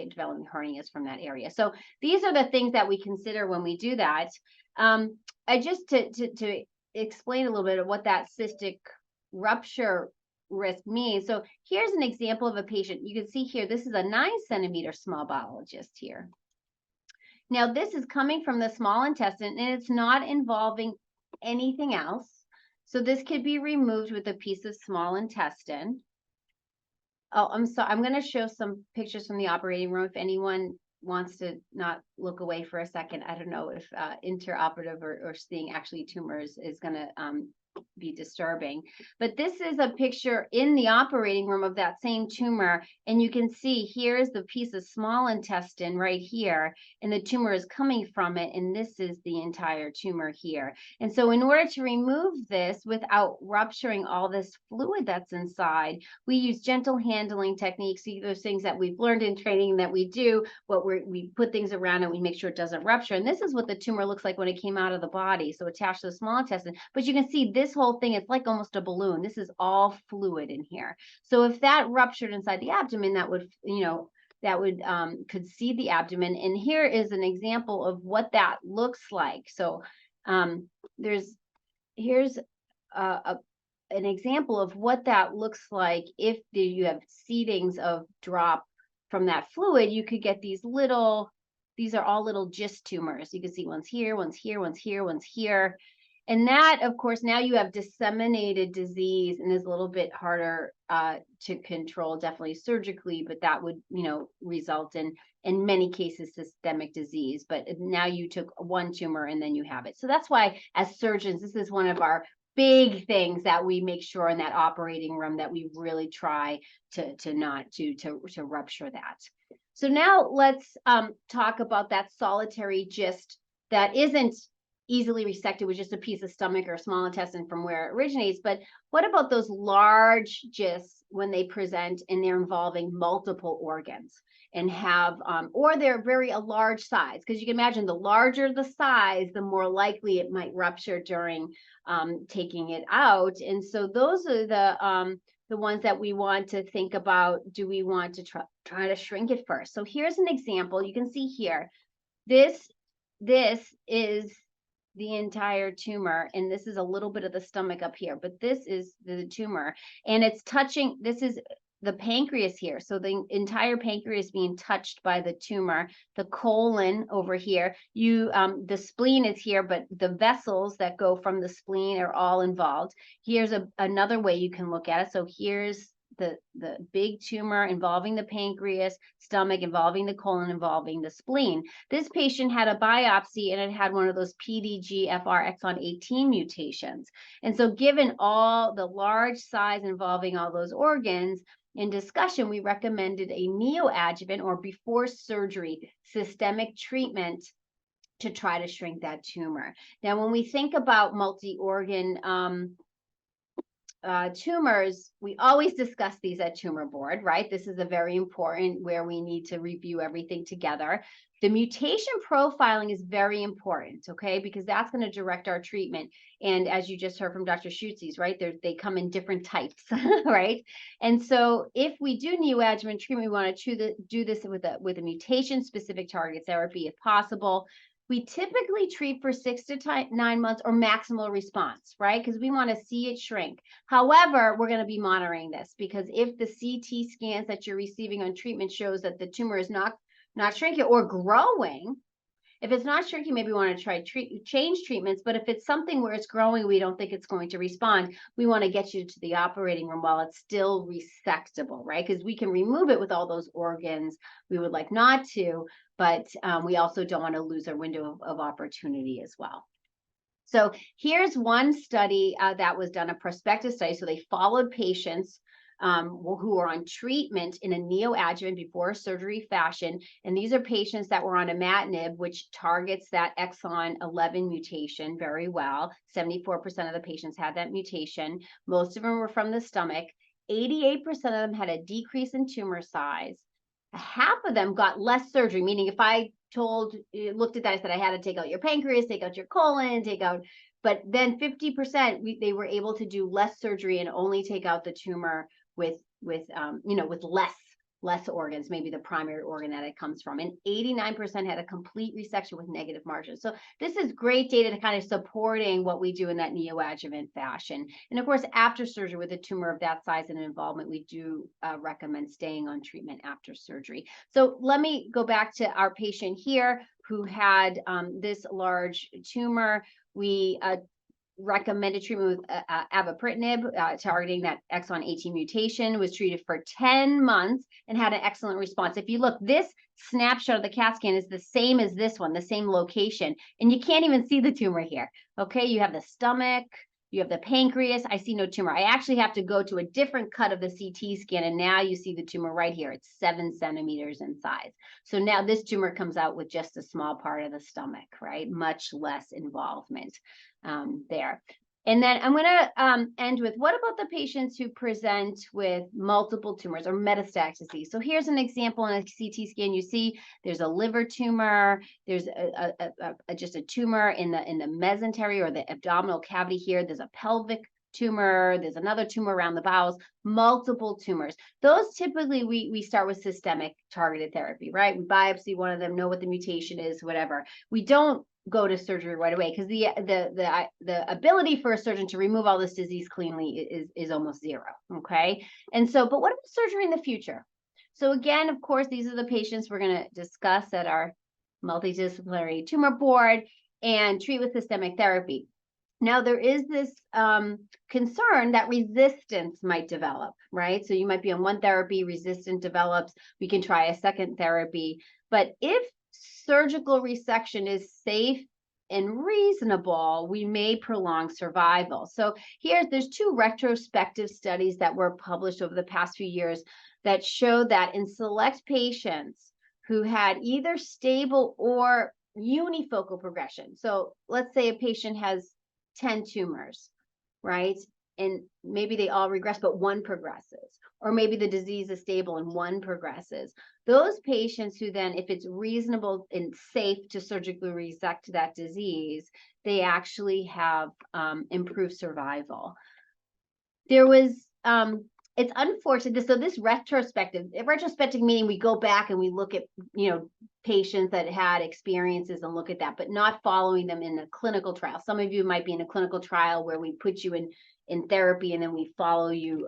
Speaker 4: developing hernias from that area. So these are the things that we consider when we do that. I just to explain a little bit of what that cystic rupture risk means. So here's an example of a patient. You can see here, this is a 9 centimeter small bowel GIST here. Now, this is coming from the small intestine and it's not involving anything else. So this could be removed with a piece of small intestine. Oh, I'm sorry. I'm going to show some pictures from the operating room. If anyone wants to not look away for a second, I don't know if interoperative or seeing actually tumors is going to be disturbing. But this is a picture in the operating room of that same tumor. And you can see here's the piece of small intestine right here. And the tumor is coming from it. And this is the entire tumor here. And so in order to remove this without rupturing all this fluid that's inside, we use gentle handling techniques. See, those things that we've learned in training that we do, we put things around it, we make sure it doesn't rupture. And this is what the tumor looks like when it came out of the body. So attached to the small intestine. But you can see this whole thing, it's like almost a balloon. This is all fluid in here. So if that ruptured inside the abdomen, that would, could seed the abdomen. And here is an example of what that looks like. So here's an example of what that looks like if you have seedings of drop from that fluid. You could get these are all little GIST tumors. You can see one's here, one's here, one's here, one's here. And that, of course, now you have disseminated disease and is a little bit harder to control, definitely surgically, but that would, result in many cases, systemic disease. But now you took one tumor and then you have it. So that's why, as surgeons, this is one of our big things that we make sure in that operating room that we really try to rupture that. So now let's talk about that solitary GIST that isn't easily resected with just a piece of stomach or small intestine from where it originates. But what about those large GISTs when they present and they're involving multiple organs and have, or they're very a large size? Because you can imagine the larger the size, the more likely it might rupture during taking it out. And so those are the ones that we want to think about. Do we want to try to shrink it first? So here's an example. You can see here, this is the entire tumor, and this is a little bit of the stomach up here, but this is the tumor, and it's touching, this is the pancreas here. So the entire pancreas being touched by the tumor, the colon over here, the spleen is here, but the vessels that go from the spleen are all involved. Here's another way you can look at it. So here's the big tumor involving the pancreas, stomach involving the colon, involving the spleen. This patient had a biopsy and it had one of those PDGFR exon 18 mutations. And so given all the large size involving all those organs, in discussion, we recommended a neoadjuvant or before surgery systemic treatment to try to shrink that tumor. Now, when we think about multi-organ tumors, we always discuss these at tumor board, right? This is a very important where we need to review everything together. The mutation profiling is very important, okay? Because that's going to direct our treatment. And as you just heard from Dr. Schutzi's, right? They come in different types, right? And so if we do neoadjuvant treatment, we want to do this with a mutation-specific target therapy if possible. We typically treat for 6 to 9 months or maximal response, right? Because we want to see it shrink. However, we're going to be monitoring this because if the CT scans that you're receiving on treatment shows that the tumor is not shrinking or growing, if it's not shrinking, maybe we want to try change treatments. But if it's something where it's growing, we don't think it's going to respond, we want to get you to the operating room while it's still resectable, right? Because we can remove it with all those organs. We would like not to, but we also don't want to lose our window of opportunity as well. So here's one study that was done, a prospective study. So they followed patients who are on treatment in a neoadjuvant before surgery fashion. And these are patients that were on imatinib, which targets that exon 11 mutation very well. 74% of the patients had that mutation. Most of them were from the stomach. 88% of them had a decrease in tumor size. Half of them got less surgery, meaning if I looked at that, I said I had to take out your pancreas, take out your colon, but then 50%, they were able to do less surgery and only take out the tumor with less organs, maybe the primary organ that it comes from. And 89% had a complete resection with negative margins. So this is great data to kind of supporting what we do in that neoadjuvant fashion. And of course, after surgery with a tumor of that size and involvement, we do recommend staying on treatment after surgery. So let me go back to our patient here who had this large tumor. We recommended treatment with avapritinib, targeting that exon 18 mutation, was treated for 10 months and had an excellent response. If you look, this snapshot of the CAT scan is the same as this one, the same location, and you can't even see the tumor here. Okay, you have the stomach, you have the pancreas. I see no tumor. I actually have to go to a different cut of the CT scan, and now you see the tumor right here. It's 7 centimeters in size. So now this tumor comes out with just a small part of the stomach, right? Much less involvement there. And then I'm going to end with, what about the patients who present with multiple tumors or metastatic disease? So here's an example in a CT scan. You see there's a liver tumor, there's just a tumor in the mesentery or the abdominal cavity here. There's a pelvic tumor, there's another tumor around the bowels, multiple tumors. Those typically we start with systemic targeted therapy, right? We biopsy one of them, know what the mutation is, whatever. We don't go to surgery right away because the ability for a surgeon to remove all this disease cleanly is almost zero. Okay. And so, but what about surgery in the future? So again, of course, these are the patients we're going to discuss at our multidisciplinary tumor board and treat with systemic therapy. Now, there is this concern that resistance might develop, right? So you might be on one therapy, resistance develops, we can try a second therapy. But if surgical resection is safe and reasonable, we may prolong survival. So there's 2 retrospective studies that were published over the past few years that show that in select patients who had either stable or unifocal progression. So let's say a patient has 10 tumors, right? And maybe they all regress, but one progresses. Or maybe the disease is stable and one progresses. Those patients who then, if it's reasonable and safe to surgically resect that disease, they actually have improved survival. There was, it's unfortunate. So this retrospective meaning we go back and we look at, patients that had experiences and look at that, but not following them in a clinical trial. Some of you might be in a clinical trial where we put you in therapy and then we follow you,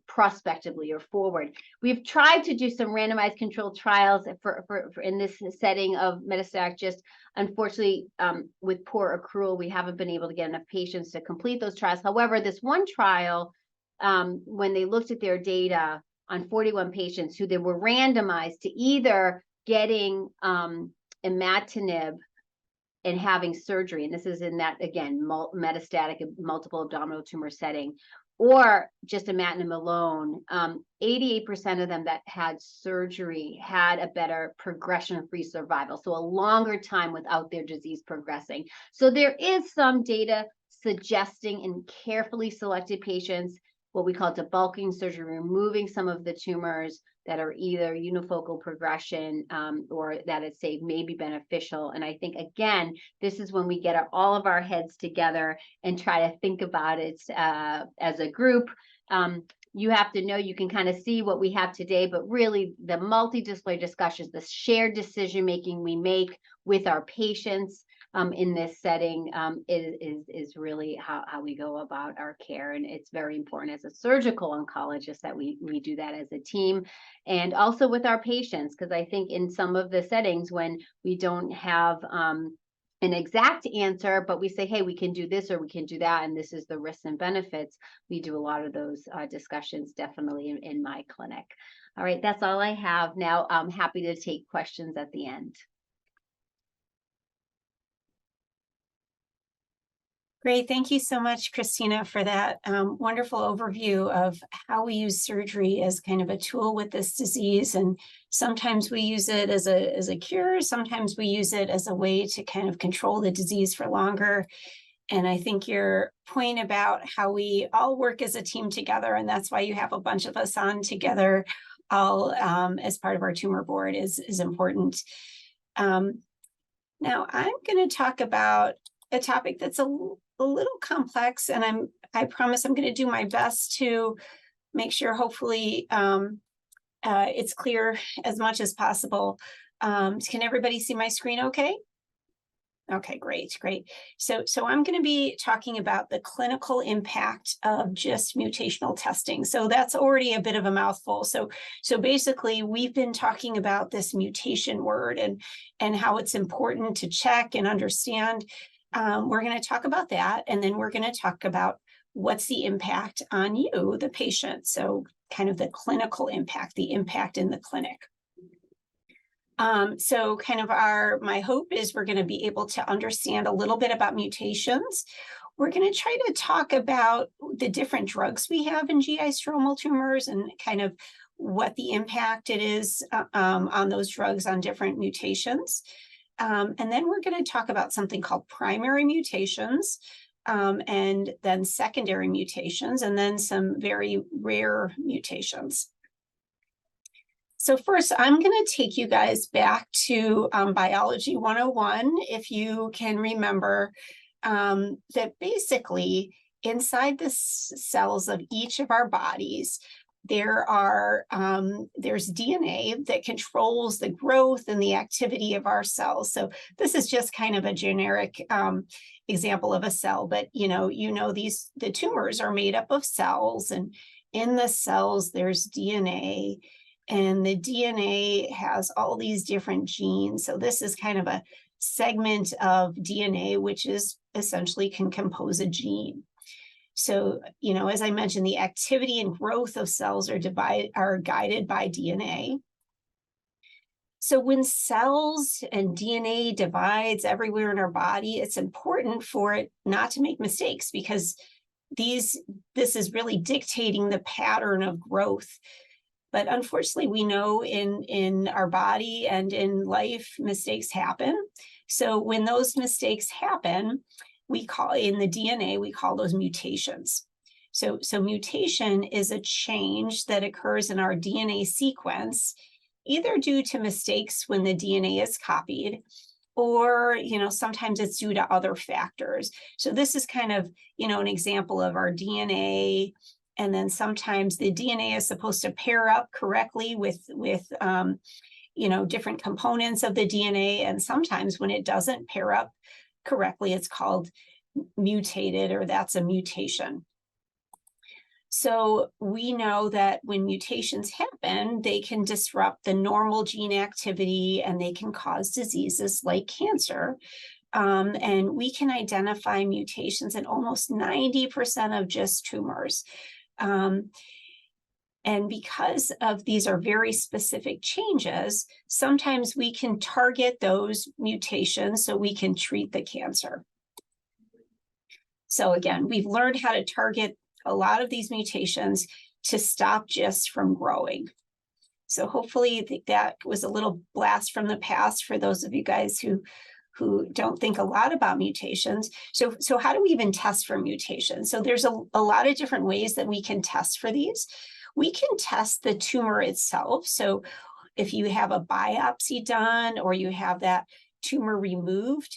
Speaker 4: prospectively or forward. We've tried to do some randomized controlled trials for in this setting of metastatic. Just unfortunately, with poor accrual, we haven't been able to get enough patients to complete those trials. However, this one trial, when they looked at their data on 41 patients who they were randomized to either getting imatinib and having surgery, and this is in that, again, metastatic multiple abdominal tumor setting, or just imatinib alone, 88% of them that had surgery had a better progression-free survival, so a longer time without their disease progressing. So there is some data suggesting in carefully selected patients, what we call debulking surgery, removing some of the tumors that are either unifocal progression or that it's safe, may be beneficial. And I think, again, this is when we get all of our heads together and try to think about it as a group. You have to know, you can kind of see what we have today, but really the multidisciplinary discussions, the shared decision-making we make with our patients in this setting is really how we go about our care. And it's very important as a surgical oncologist that we do that as a team, and also with our patients, because I think in some of the settings when we don't have an exact answer, but we say, hey, we can do this or we can do that, and this is the risks and benefits, we do a lot of those discussions definitely in my clinic. All right, that's all I have now. I'm happy to take questions at the end.
Speaker 2: Great. Thank you so much, Christina, for that wonderful overview of how we use surgery as kind of a tool with this disease. And sometimes we use it as a cure. Sometimes we use it as a way to kind of control the disease for longer. And I think your point about how we all work as a team together, and that's why you have a bunch of us on together all as part of our tumor board is important. Now I'm going to talk about a topic that's a little complex, and I promise I'm going to do my best to make sure hopefully it's clear as much as possible. Can everybody see my screen okay? Okay, great. So I'm going to be talking about the clinical impact of just mutational testing. So that's already a bit of a mouthful. So basically, we've been talking about this mutation word and how it's important to check and understand. We're going to talk about that, and then we're going to talk about what's the impact on you, the patient. So kind of the clinical impact, the impact in the clinic. So kind of my hope is we're going to be able to understand a little bit about mutations. We're going to try to talk about the different drugs we have in GI stromal tumors and kind of what the impact it is on those drugs on different mutations. And then we're going to talk about something called primary mutations, and then secondary mutations, and then some very rare mutations. So first, I'm going to take you guys back to Biology 101, if you can remember that basically inside the cells of each of our bodies, there's DNA that controls the growth and the activity of our cells. So this is just kind of a generic example of a cell, but the tumors are made up of cells, and in the cells there's DNA, and the DNA has all these different genes. So this is kind of a segment of DNA, which is essentially can compose a gene. So, as I mentioned, the activity and growth of cells are guided by DNA. So when cells and DNA divides everywhere in our body, it's important for it not to make mistakes, because this is really dictating the pattern of growth. But unfortunately, we know in our body and in life, mistakes happen. So when those mistakes happen, in the DNA, we call those mutations. So mutation is a change that occurs in our DNA sequence, either due to mistakes when the DNA is copied, or sometimes it's due to other factors. So this is kind of an example of our DNA. And then sometimes the DNA is supposed to pair up correctly with different components of the DNA. And sometimes when it doesn't pair up correctly, it's called mutated, or that's a mutation. So we know that when mutations happen, they can disrupt the normal gene activity, and they can cause diseases like cancer. And we can identify mutations in almost 90% of just tumors. And because of these are very specific changes, sometimes we can target those mutations so we can treat the cancer. So again, we've learned how to target a lot of these mutations to stop GIST from growing. So hopefully that was a little blast from the past for those of you guys who don't think a lot about mutations. So how do we even test for mutations? So there's a lot of different ways that we can test for these. We can test the tumor itself. So if you have a biopsy done, or you have that tumor removed,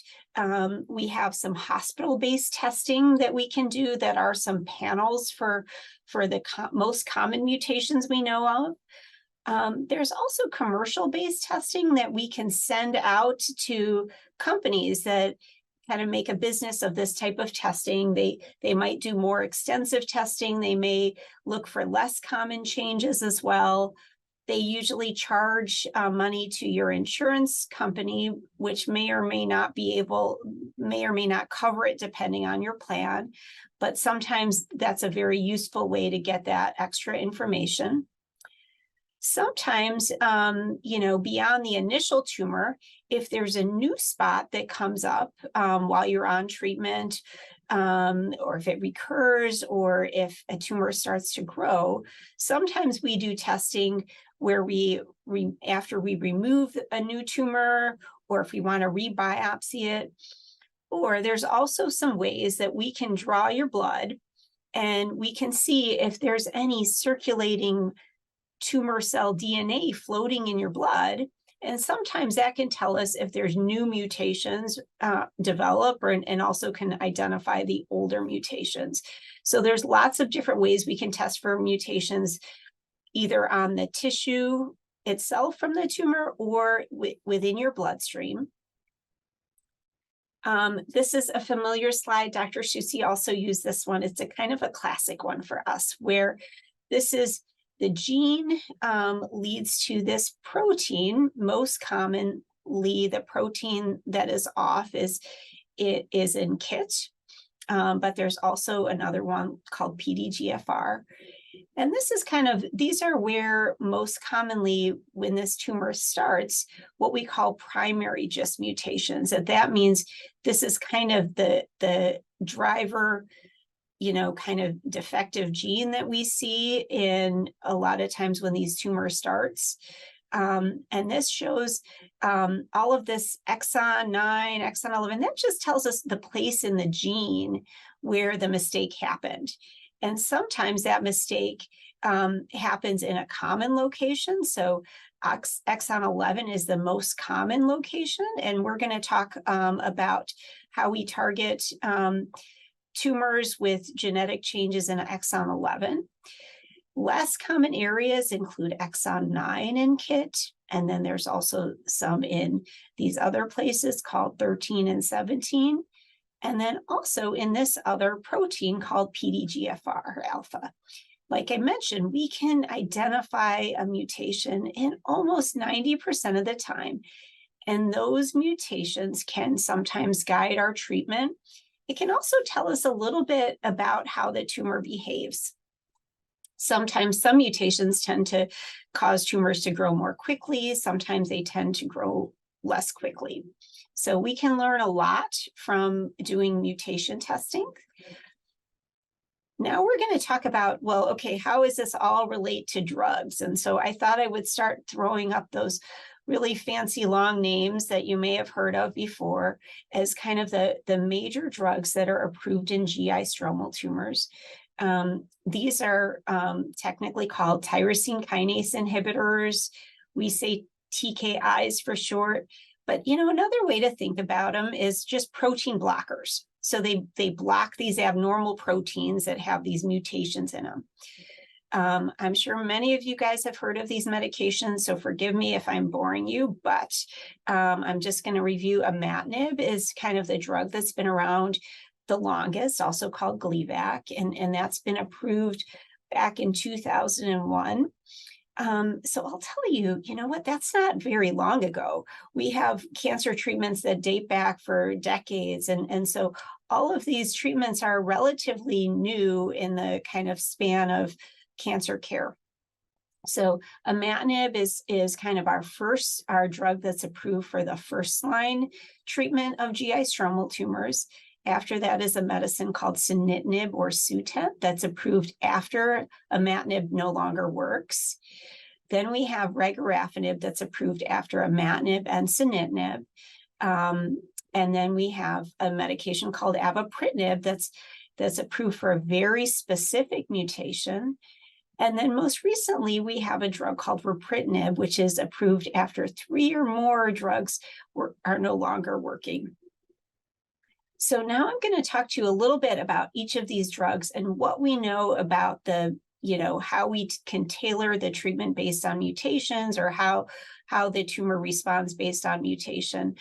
Speaker 2: we have some hospital-based testing that we can do, that are some panels for the most common mutations we know of. There's also commercial-based testing that we can send out to companies that kind of make a business of this type of testing. They might do more extensive testing. They may look for less common changes as well. They usually charge money to your insurance company, which may or may not cover it depending on your plan. But sometimes that's a very useful way to get that extra information. Sometimes, beyond the initial tumor, if there's a new spot that comes up while you're on treatment, or if it recurs, or if a tumor starts to grow, sometimes we do testing where after we remove a new tumor, or if we want to rebiopsy it. Or there's also some ways that we can draw your blood, and we can see if there's any circulating tumor cell DNA floating in your blood. And sometimes that can tell us if there's new mutations develop, and also can identify the older mutations. So there's lots of different ways we can test for mutations, either on the tissue itself from the tumor, or within your bloodstream. This is a familiar slide. Dr. Schusse also used this one. It's a kind of a classic one for us, where this is the gene leads to this protein. Most commonly, the protein that is off is in KIT, but there's also another one called PDGFR. And this is these are where most commonly, when this tumor starts, what we call primary GIST mutations. And that means this is kind of the driver, kind of defective gene that we see in a lot of times when these tumors starts. And this shows all of this exon 9, exon 11. That just tells us the place in the gene where the mistake happened. And sometimes that mistake happens in a common location. So exon 11 is the most common location. And we're going to talk about how we target tumors with genetic changes in exon 11. Less common areas include exon 9 and KIT, and then there's also some in these other places called 13 and 17, and then also in this other protein called PDGFR alpha. Like I mentioned, we can identify a mutation in almost 90% of the time, and those mutations can sometimes guide our treatment. It can also tell us a little bit about how the tumor behaves. Sometimes some mutations tend to cause tumors to grow more quickly. Sometimes they tend to grow less quickly. So we can learn a lot from doing mutation testing. Now we're going to talk about, well, okay, how does this all relate to drugs? And so I thought I would start throwing up those really fancy long names that you may have heard of before as kind of the major drugs that are approved in GI stromal tumors. These are technically called tyrosine kinase inhibitors. We say TKIs for short, but you know, another way to think about them is just protein blockers. So they block these abnormal proteins that have these mutations in them. I'm sure many of you guys have heard of these medications, so forgive me if I'm boring you, but I'm just going to review. Imatinib is kind of the drug that's been around the longest, also called Gleevec, and that's been approved back in 2001. So I'll tell you, you know what, that's not very long ago. We have cancer treatments that date back for decades, and so all of these treatments are relatively new in the kind of span of cancer care. So imatinib is kind of our drug that's approved for the first line treatment of GI stromal tumors. After that is a medicine called sunitinib or Sutent that's approved after imatinib no longer works. Then we have regorafenib that's approved after imatinib and sunitinib. And then we have a medication called avapritinib that's approved for a very specific mutation. And then most recently, we have a drug called ripretinib, which is approved after 3 or more drugs are no longer working. So now I'm going to talk to you a little bit about each of these drugs and what we know about how we can tailor the treatment based on mutations, or how the tumor responds based on mutation.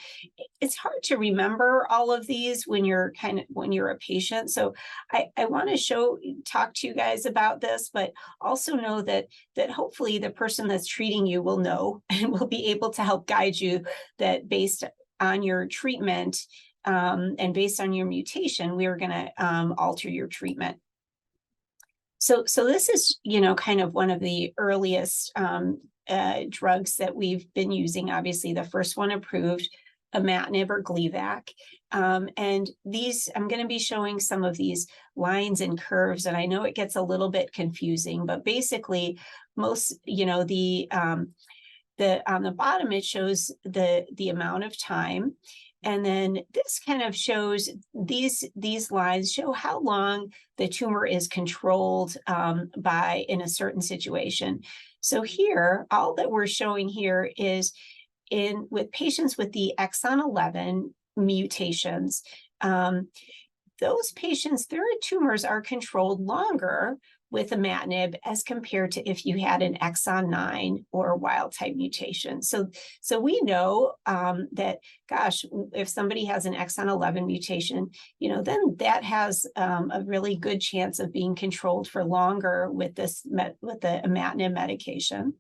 Speaker 2: It's hard to remember all of these when you're a patient. So I want to talk to you guys about this, but also know that hopefully the person that's treating you will know and will be able to help guide you, that based on your treatment and based on your mutation, we are going to alter your treatment. So this is, kind of one of the earliest drugs that we've been using. Obviously, the first one approved, imatinib or Gleevec. And these, I'm going to be showing some of these lines and curves, and I know it gets a little bit confusing, but basically most, on the bottom, it shows the amount of time. And then this kind of shows, these lines show how long the tumor is controlled in a certain situation. So here, all that we're showing here is with patients with the exon 11 mutations, those patients, their tumors are controlled longer with imatinib as compared to if you had an exon 9 or wild type mutation. So we know that, gosh, if somebody has an exon 11 mutation, then that has a really good chance of being controlled for longer with the imatinib medication.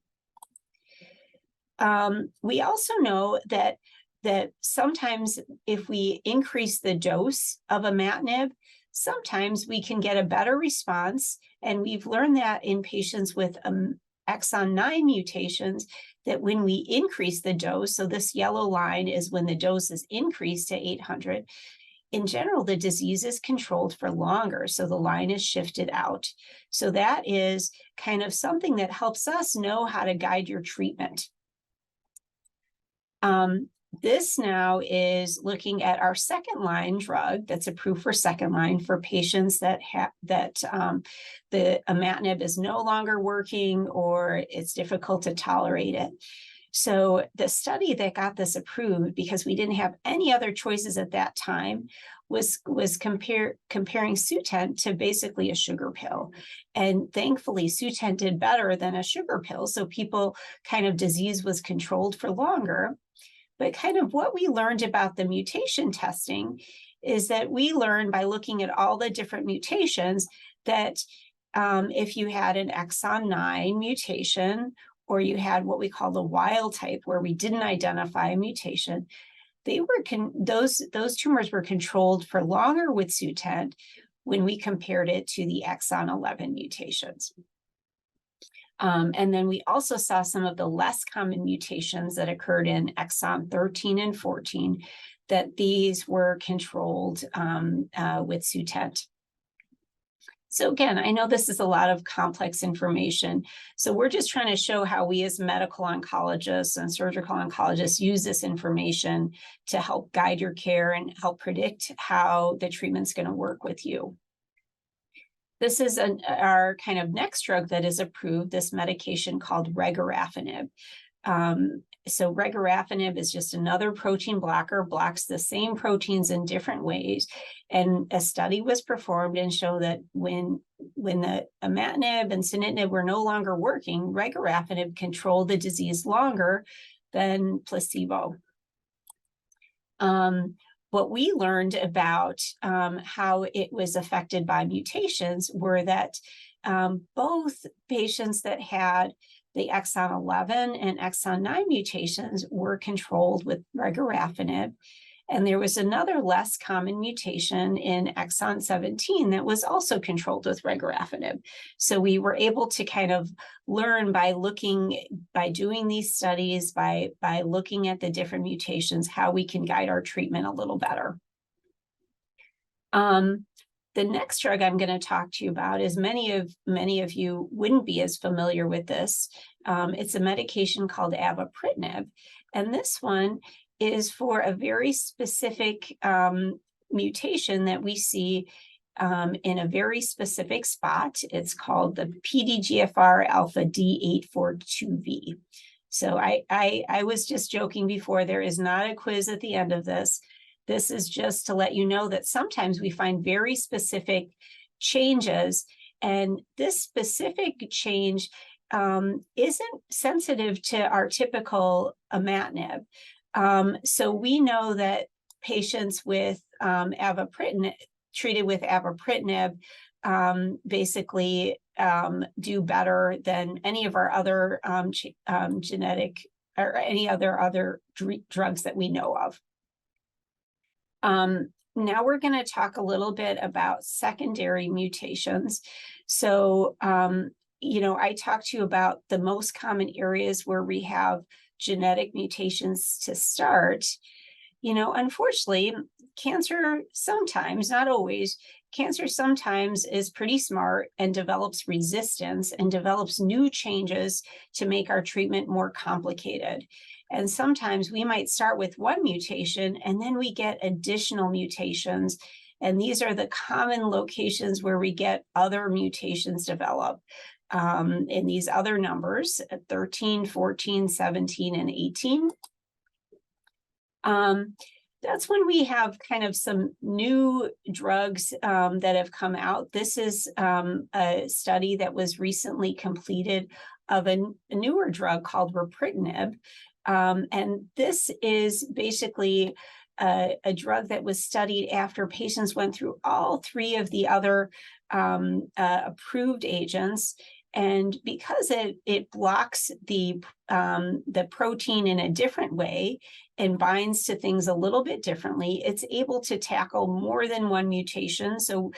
Speaker 2: We also know that sometimes if we increase the dose of imatinib, sometimes we can get a better response. And we've learned that in patients with exon 9 mutations, that when we increase the dose, so this yellow line is when the dose is increased to 800, in general, the disease is controlled for longer. So the line is shifted out. So that is kind of something that helps us know how to guide your treatment. This now is looking at our second line drug that's approved for second line for patients that have the imatinib is no longer working or it's difficult to tolerate it. So the study that got this approved, because we didn't have any other choices at that time, was comparing Sutent to basically a sugar pill. And thankfully, Sutent did better than a sugar pill. So people kind of disease was controlled for longer. But kind of what we learned about the mutation testing is that we learned by looking at all the different mutations that if you had an exon 9 mutation, or you had what we call the wild type, where we didn't identify a mutation, they were those tumors were controlled for longer with Sutent when we compared it to the exon 11 mutations. And then we also saw some of the less common mutations that occurred in exon 13 and 14, that these were controlled with Sutent. So again, I know this is a lot of complex information. So we're just trying to show how we as medical oncologists and surgical oncologists use this information to help guide your care and help predict how the treatment's going to work with you. This is our kind of next drug that is approved, this medication called regorafenib. So regorafenib is just another protein blocker, blocks the same proteins in different ways. And a study was performed and showed that when the imatinib and sunitinib were no longer working, regorafenib controlled the disease longer than placebo. What we learned about how it was affected by mutations were that both patients that had the exon 11 and exon 9 mutations were controlled with regorafenib. And there was another less common mutation in exon 17 that was also controlled with regorafenib. So we were able to kind of learn by doing these studies, by looking at the different mutations, how we can guide our treatment a little better. The next drug I'm going to talk to you about is many of you wouldn't be as familiar with this. It's a medication called avapritinib, and this one is for a very specific mutation that we see in a very specific spot. It's called the PDGFR alpha D842V. So I was just joking before, there is not a quiz at the end of this. This is just to let you know that sometimes we find very specific changes, and this specific change isn't sensitive to our typical imatinib. So we know that patients with avapritinib, treated with avapritinib, basically do better than any of our other genetic or any other drugs that we know of. Now we're going to talk a little bit about secondary mutations. So, I talked to you about the most common areas where we have genetic mutations to start. Unfortunately, cancer sometimes, not always, cancer sometimes is pretty smart and develops resistance and develops new changes to make our treatment more complicated. And sometimes we might start with one mutation and then we get additional mutations. And these are the common locations where we get other mutations develop in these other numbers, 13, 14, 17, and 18. That's when we have kind of some new drugs that have come out. This is a study that was recently completed of a newer drug called ripretinib. And this is basically a drug that was studied after patients went through all three of the other approved agents. And because it blocks the protein in a different way and binds to things a little bit differently, it's able to tackle more than one mutation. So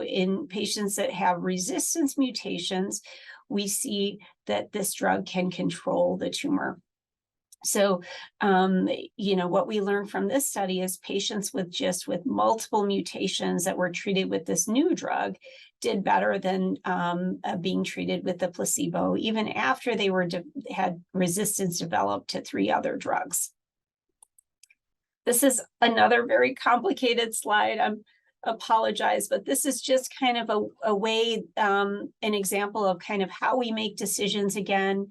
Speaker 2: in patients that have resistance mutations, we see that this drug can control the tumor. So, what we learned from this study is patients with multiple mutations that were treated with this new drug did better than being treated with the placebo, even after they had resistance developed to 3 other drugs. This is another very complicated slide. Apologize, but this is just kind of a way, an example of kind of how we make decisions again.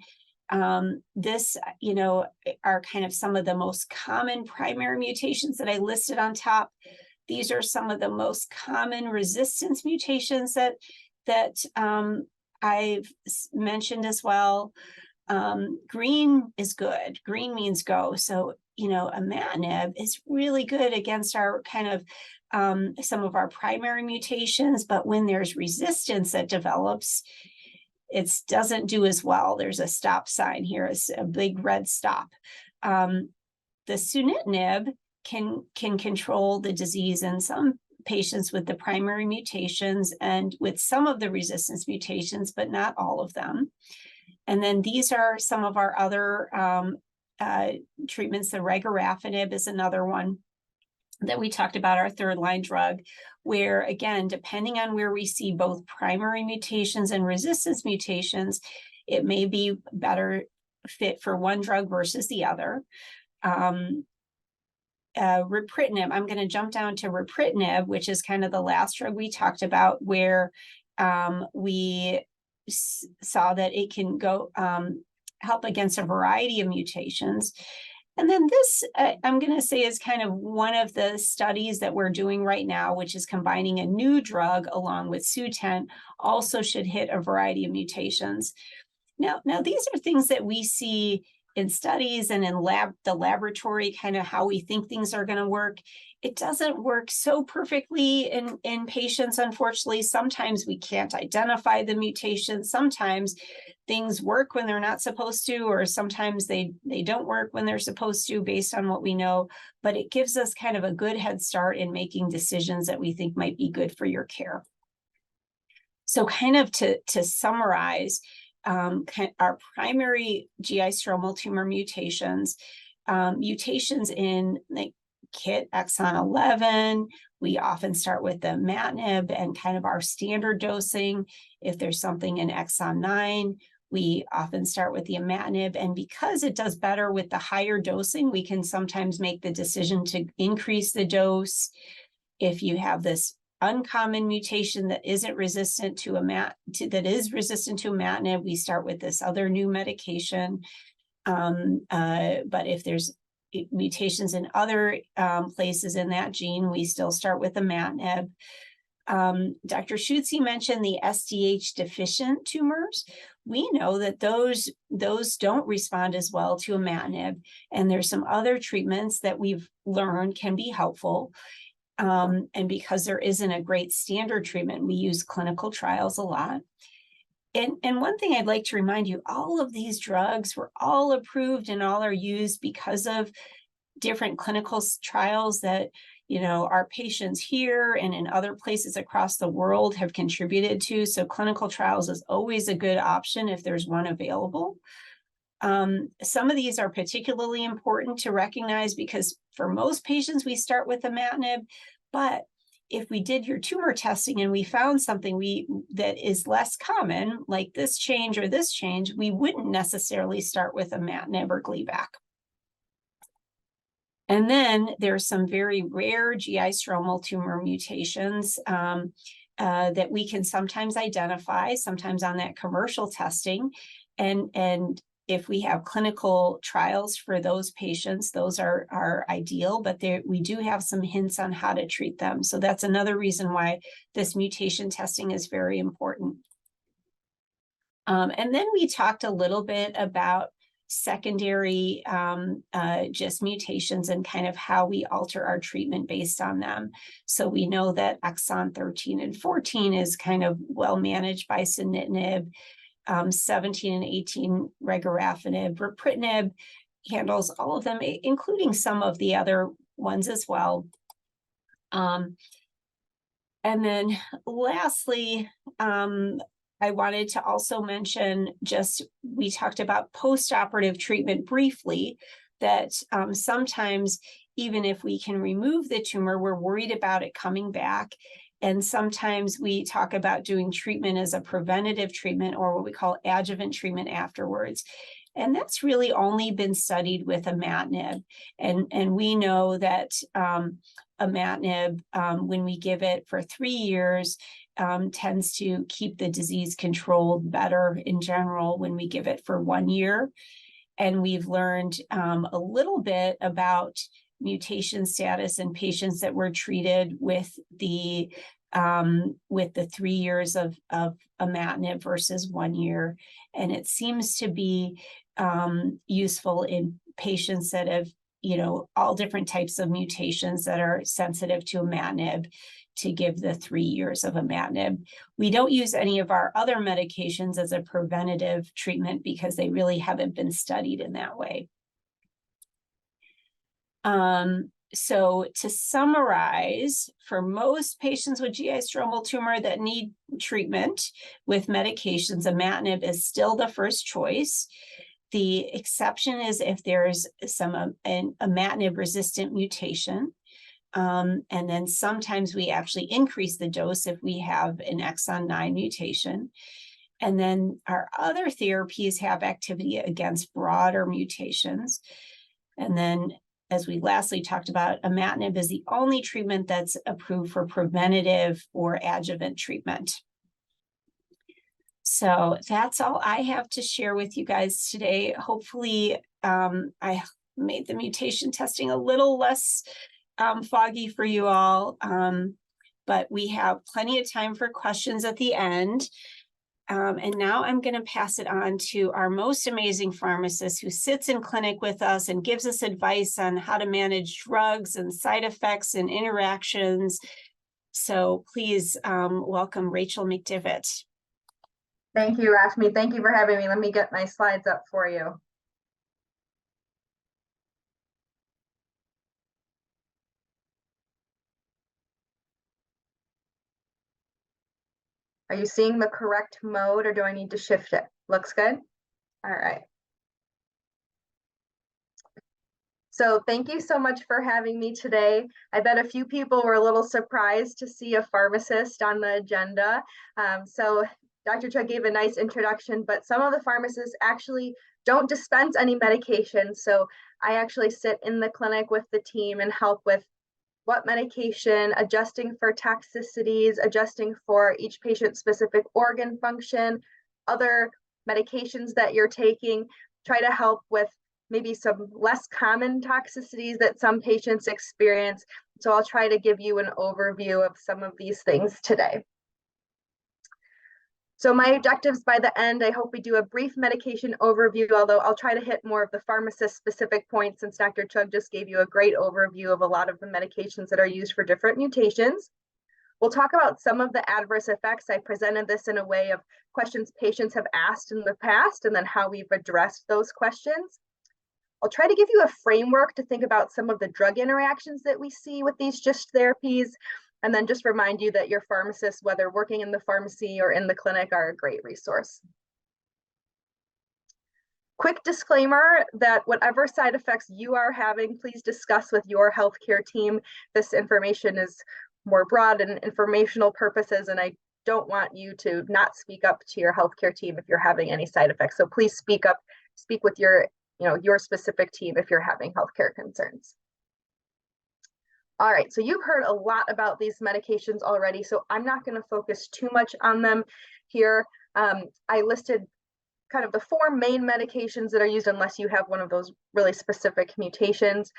Speaker 2: This, are kind of some of the most common primary mutations that I listed on top. These are some of the most common resistance mutations that I've mentioned as well. Green is good. Green means go. So, imatinib is really good against our kind of some of our primary mutations, but when there's resistance that develops, it doesn't do as well. There's a stop sign here, it's a big red stop. The sunitinib can control the disease in some patients with the primary mutations and with some of the resistance mutations, but not all of them. And then these are some of our other treatments. The regorafenib is another one that we talked about, our 3rd-line drug, where again, depending on where we see both primary mutations and resistance mutations, it may be better fit for one drug versus the other. Ripretinib, I'm going to jump down to ripretinib, which is kind of the last drug we talked about, where we saw that it can go help against a variety of mutations. And then this, I'm going to say, is kind of one of the studies that we're doing right now, which is combining a new drug along with Sutent, also should hit a variety of mutations. Now these are things that we see in studies and in the laboratory, kind of how we think things are going to work. It doesn't work so perfectly in patients, unfortunately. Sometimes we can't identify the mutation. Sometimes things work when they're not supposed to, or sometimes they don't work when they're supposed to, based on what we know. But it gives us kind of a good head start in making decisions that we think might be good for your care. So kind of to summarize, our primary GI stromal tumor mutations, mutations in the KIT exon 11, we often start with the imatinib and kind of our standard dosing. If there's something in exon 9, we often start with the imatinib. And because it does better with the higher dosing, we can sometimes make the decision to increase the dose. If you have this uncommon mutation that isn't resistant to that is resistant to imatinib, we start with this other new medication. But if there's mutations in other places in that gene, we still start with imatinib. Dr. Schutze mentioned the sdh-deficient tumors. We know that those don't respond as well to imatinib, and there's some other treatments that we've learned can be helpful. And because there isn't a great standard treatment, we use clinical trials a lot. And one thing I'd like to remind you, all of these drugs were all approved and all are used because of different clinical trials that, our patients here and in other places across the world have contributed to. So clinical trials is always a good option if there's one available. Some of these are particularly important to recognize because for most patients, we start with imatinib, but if we did your tumor testing and we found something that is less common, like this change or this change, we wouldn't necessarily start with imatinib or Gleevec. And then there's some very rare GI stromal tumor mutations that we can sometimes identify, sometimes on that commercial testing. And if we have clinical trials for those patients, those are ideal, but we do have some hints on how to treat them. So that's another reason why this mutation testing is very important. And then we talked a little bit about secondary just mutations and kind of how we alter our treatment based on them. So we know that exon 13 and 14 is kind of well managed by sunitinib. 17 and 18 regorafenib. Ripretinib handles all of them, including some of the other ones as well. And then lastly, I wanted to also mention, we talked about post-operative treatment briefly, that sometimes even if we can remove the tumor, we're worried about it coming back. And sometimes we talk about doing treatment as a preventative treatment, or what we call adjuvant treatment afterwards. And that's really only been studied with imatinib. And we know that imatinib, when we give it for 3 years, tends to keep the disease controlled better in general when we give it for 1 year. And we've learned a little bit about mutation status in patients that were treated with the 3 years of imatinib versus 1 year. And it seems to be useful in patients that have, all different types of mutations that are sensitive to imatinib, to give the 3 years of imatinib. We don't use any of our other medications as a preventative treatment because they really haven't been studied in that way. So to summarize, for most patients with GI stromal tumor that need treatment with medications, imatinib is still the first choice. The exception is if there's an imatinib resistant mutation. And then sometimes we actually increase the dose if we have an exon 9 mutation. And then our other therapies have activity against broader mutations. And then, as we lastly talked about, imatinib is the only treatment that's approved for preventative or adjuvant treatment. So that's all I have to share with you guys today. Hopefully, I made the mutation testing a little less foggy for you all, but we have plenty of time for questions at the end. And now I'm going to pass it on to our most amazing pharmacist who sits in clinic with us and gives us advice on how to manage drugs and side effects and interactions. So please welcome Rachel McDivitt.
Speaker 5: Thank you, Rashmi. Thank you for having me. Let me get my slides up for you. Are you seeing the correct mode, or do I need to shift it? Looks good? All right. So thank you so much for having me today. I bet a few people were a little surprised to see a pharmacist on the agenda. So Dr. Chug gave a nice introduction, but some of the pharmacists actually don't dispense any medication. So I actually sit in the clinic with the team and help with what medication, adjusting for toxicities, adjusting for each patient's specific organ function, other medications that you're taking, try to help with maybe some less common toxicities that some patients experience. So I'll try to give you an overview of some of these things today. So my objectives by the end, I hope we do a brief medication overview, although I'll try to hit more of the pharmacist-specific points since Dr. Chug just gave you a great overview of a lot of the medications that are used for different mutations. We'll talk about some of the adverse effects. I presented this in a way of questions patients have asked in the past and then how we've addressed those questions. I'll try to give you a framework to think about some of the drug interactions that we see with these GIST therapies, and then just remind you that your pharmacists, whether working in the pharmacy or in the clinic, are a great resource. Quick disclaimer that whatever side effects you are having, please discuss with your healthcare team. This information is more broad and informational purposes, and I don't want you to not speak up to your healthcare team if you're having any side effects. So please speak up, speak with your specific team if you're having healthcare concerns. All right, so you've heard a lot about these medications already, so I'm not going to focus too much on them here. I listed kind of the 4 main medications that are used unless you have one of those really specific mutations.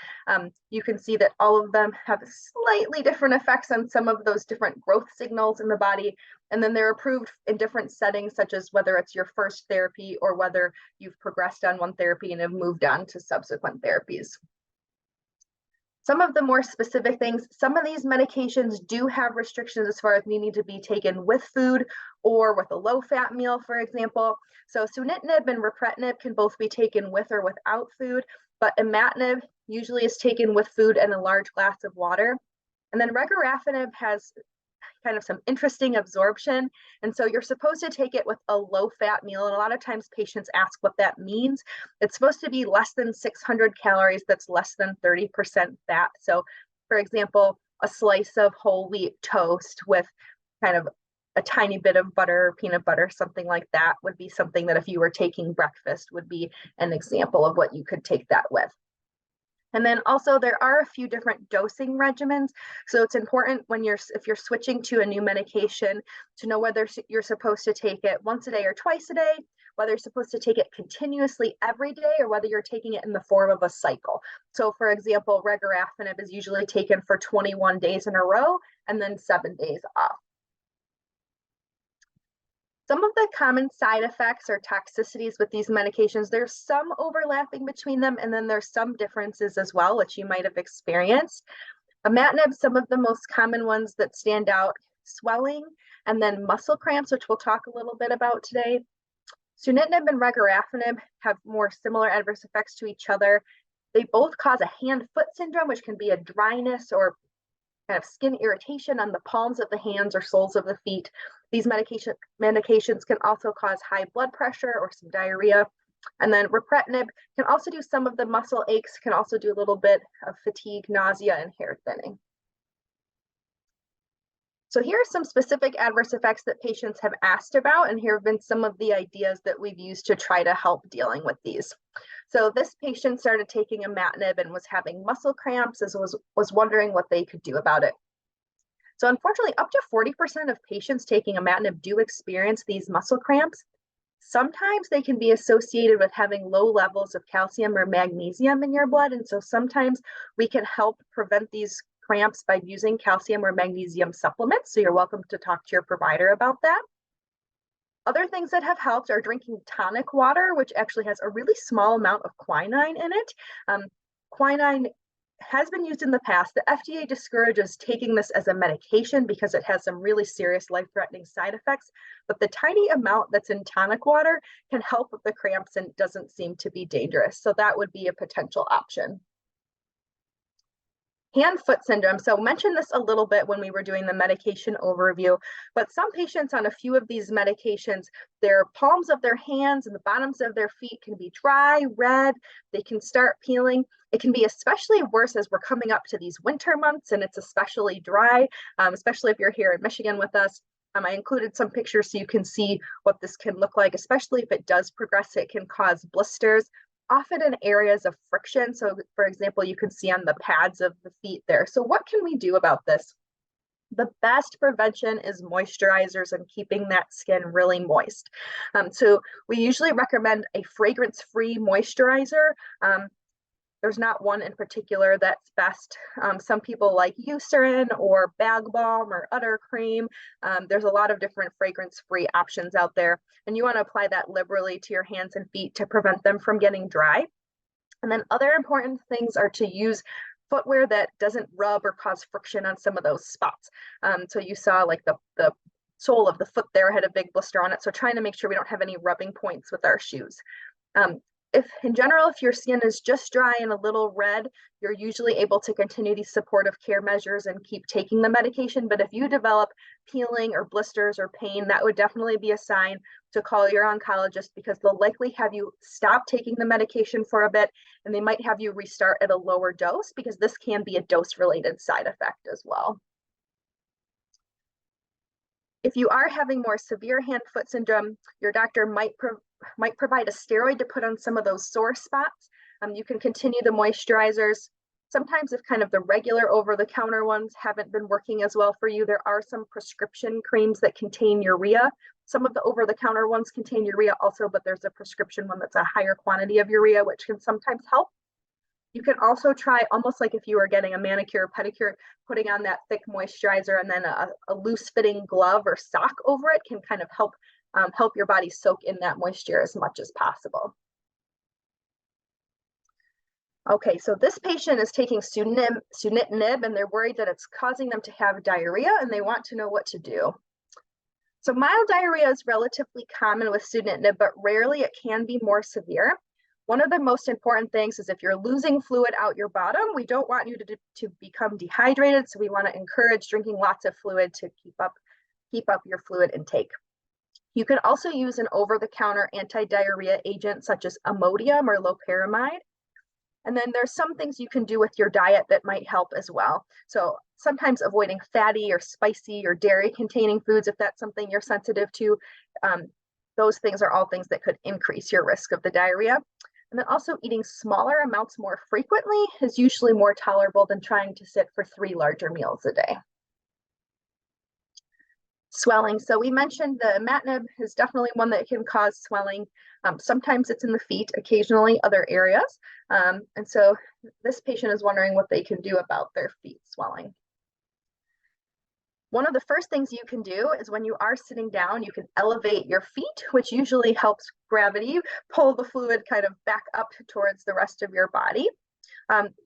Speaker 5: You can see that all of them have slightly different effects on some of those different growth signals in the body, and then they're approved in different settings, such as whether it's your first therapy or whether you've progressed on one therapy and have moved on to subsequent therapies. Some of the more specific things, some of these medications do have restrictions as far as needing to be taken with food or with a low-fat meal, for example. So sunitinib and ripretinib can both be taken with or without food, but imatinib usually is taken with food and a large glass of water. And then regorafenib has kind of some interesting absorption. And so you're supposed to take it with a low-fat meal. And a lot of times patients ask what that means. It's supposed to be less than 600 calories that's less than 30% fat. So for example, a slice of whole wheat toast with kind of a tiny bit of butter, peanut butter, something like that would be something that if you were taking breakfast would be an example of what you could take that with. And then also there are a few different dosing regimens. So it's important when if you're switching to a new medication to know whether you're supposed to take it once a day or twice a day, whether you're supposed to take it continuously every day, or whether you're taking it in the form of a cycle. So for example, regorafenib is usually taken for 21 days in a row and then 7 days off. Some of the common side effects or toxicities with these medications, there's some overlapping between them, and then there's some differences as well, which you might have experienced. Imatinib, some of the most common ones that stand out, swelling, and then muscle cramps, which we'll talk a little bit about today. Sunitinib and regorafenib have more similar adverse effects to each other. They both cause a hand-foot syndrome, which can be a dryness or kind of skin irritation on the palms of the hands or soles of the feet. These medications can also cause high blood pressure or some diarrhea. And then ripretinib can also do some of the muscle aches, can also do a little bit of fatigue, nausea, and hair thinning. So here are some specific adverse effects that patients have asked about, and here have been some of the ideas that we've used to try to help dealing with these. So this patient started taking imatinib and was having muscle cramps, as was wondering what they could do about it. So unfortunately, up to 40% of patients taking imatinib do experience these muscle cramps. Sometimes they can be associated with having low levels of calcium or magnesium in your blood, and so sometimes we can help prevent these cramps by using calcium or magnesium supplements. So you're welcome to talk to your provider about that. Other things that have helped are drinking tonic water, which actually has a really small amount of quinine in it. Quinine has been used in the past. The FDA discourages taking this as a medication because it has some really serious life-threatening side effects, but the tiny amount that's in tonic water can help with the cramps and doesn't seem to be dangerous. So that would be a potential option. Hand-foot syndrome. So I mentioned this a little bit when we were doing the medication overview, but some patients on a few of these medications, their palms of their hands and the bottoms of their feet can be dry, red, they can start peeling. It can be especially worse as we're coming up to these winter months and it's especially dry, especially if you're here in Michigan with us. I included some pictures so you can see what this can look like, especially if it does progress. It can cause blisters, often in areas of friction. So for example, you can see on the pads of the feet there. So what can we do about this? The best prevention is moisturizers and keeping that skin really moist. So we usually recommend a fragrance-free moisturizer. There's not one in particular that's best. Some people like Eucerin or Bag Balm or Udder Cream. There's a lot of different fragrance-free options out there, and you want to apply that liberally to your hands and feet to prevent them from getting dry. And then other important things are to use footwear that doesn't rub or cause friction on some of those spots. So you saw like the sole of the foot there had a big blister on it. So trying to make sure we don't have any rubbing points with our shoes. If in general, if your skin is just dry and a little red, you're usually able to continue these supportive care measures and keep taking the medication. But if you develop peeling or blisters or pain, that would definitely be a sign to call your oncologist, because they'll likely have you stop taking the medication for a bit, and they might have you restart at a lower dose, because this can be a dose-related side effect as well. If you are having more severe hand-foot syndrome, your doctor might provide a steroid to put on some of those sore spots. You can continue the moisturizers. Sometimes if kind of the regular over-the-counter ones haven't been working as well for you, there are some prescription creams that contain urea. Some of the over-the-counter ones contain urea also, but there's a prescription one that's a higher quantity of urea, which can sometimes help. You can also try, almost like if you were getting a manicure or pedicure, putting on that thick moisturizer and then a loose fitting glove or sock over it can kind of help your body soak in that moisture as much as possible. Okay, so this patient is taking sunitinib and they're worried that it's causing them to have diarrhea, and they want to know what to do. So mild diarrhea is relatively common with sunitinib, but rarely it can be more severe. One of the most important things is if you're losing fluid out your bottom, we don't want you to become dehydrated. So we want to encourage drinking lots of fluid to keep up your fluid intake. You can also use an over-the-counter anti-diarrhea agent such as Imodium or loperamide. And then there's some things you can do with your diet that might help as well. So sometimes avoiding fatty or spicy or dairy containing foods, if that's something you're sensitive to, those things are all things that could increase your risk of the diarrhea. And then also eating smaller amounts more frequently is usually more tolerable than trying to sit for 3 larger meals a day. Swelling. So we mentioned the imatinib is definitely one that can cause swelling. Sometimes it's in the feet, occasionally other areas. And so this patient is wondering what they can do about their feet swelling. One of the first things you can do is when you are sitting down, you can elevate your feet, which usually helps gravity pull the fluid kind of back up towards the rest of your body.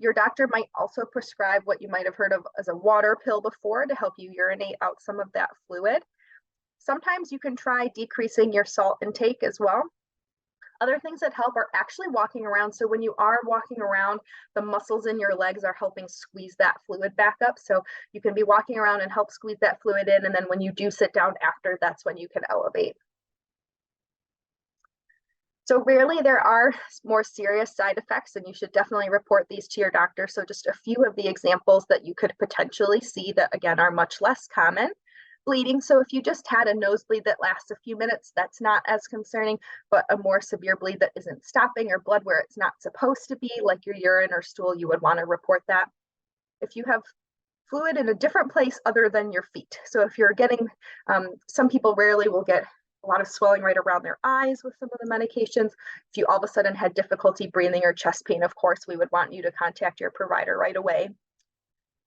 Speaker 5: Your doctor might also prescribe what you might have heard of as a water pill before to help you urinate out some of that fluid. Sometimes you can try decreasing your salt intake as well. Other things that help are actually walking around. So when you are walking around, the muscles in your legs are helping squeeze that fluid back up. So you can be walking around and help squeeze that fluid in. And then when you do sit down after, that's when you can elevate. So rarely there are more serious side effects, and you should definitely report these to your doctor. So just a few of the examples that you could potentially see that, again, are much less common. Bleeding. So if you just had a nosebleed that lasts a few minutes, that's not as concerning, but a more severe bleed that isn't stopping, or blood where it's not supposed to be, like your urine or stool, you would want to report that. If you have fluid in a different place other than your feet. So if you're getting, some people rarely will get a lot of swelling right around their eyes with some of the medications. If you all of a sudden had difficulty breathing or chest pain, of course, we would want you to contact your provider right away.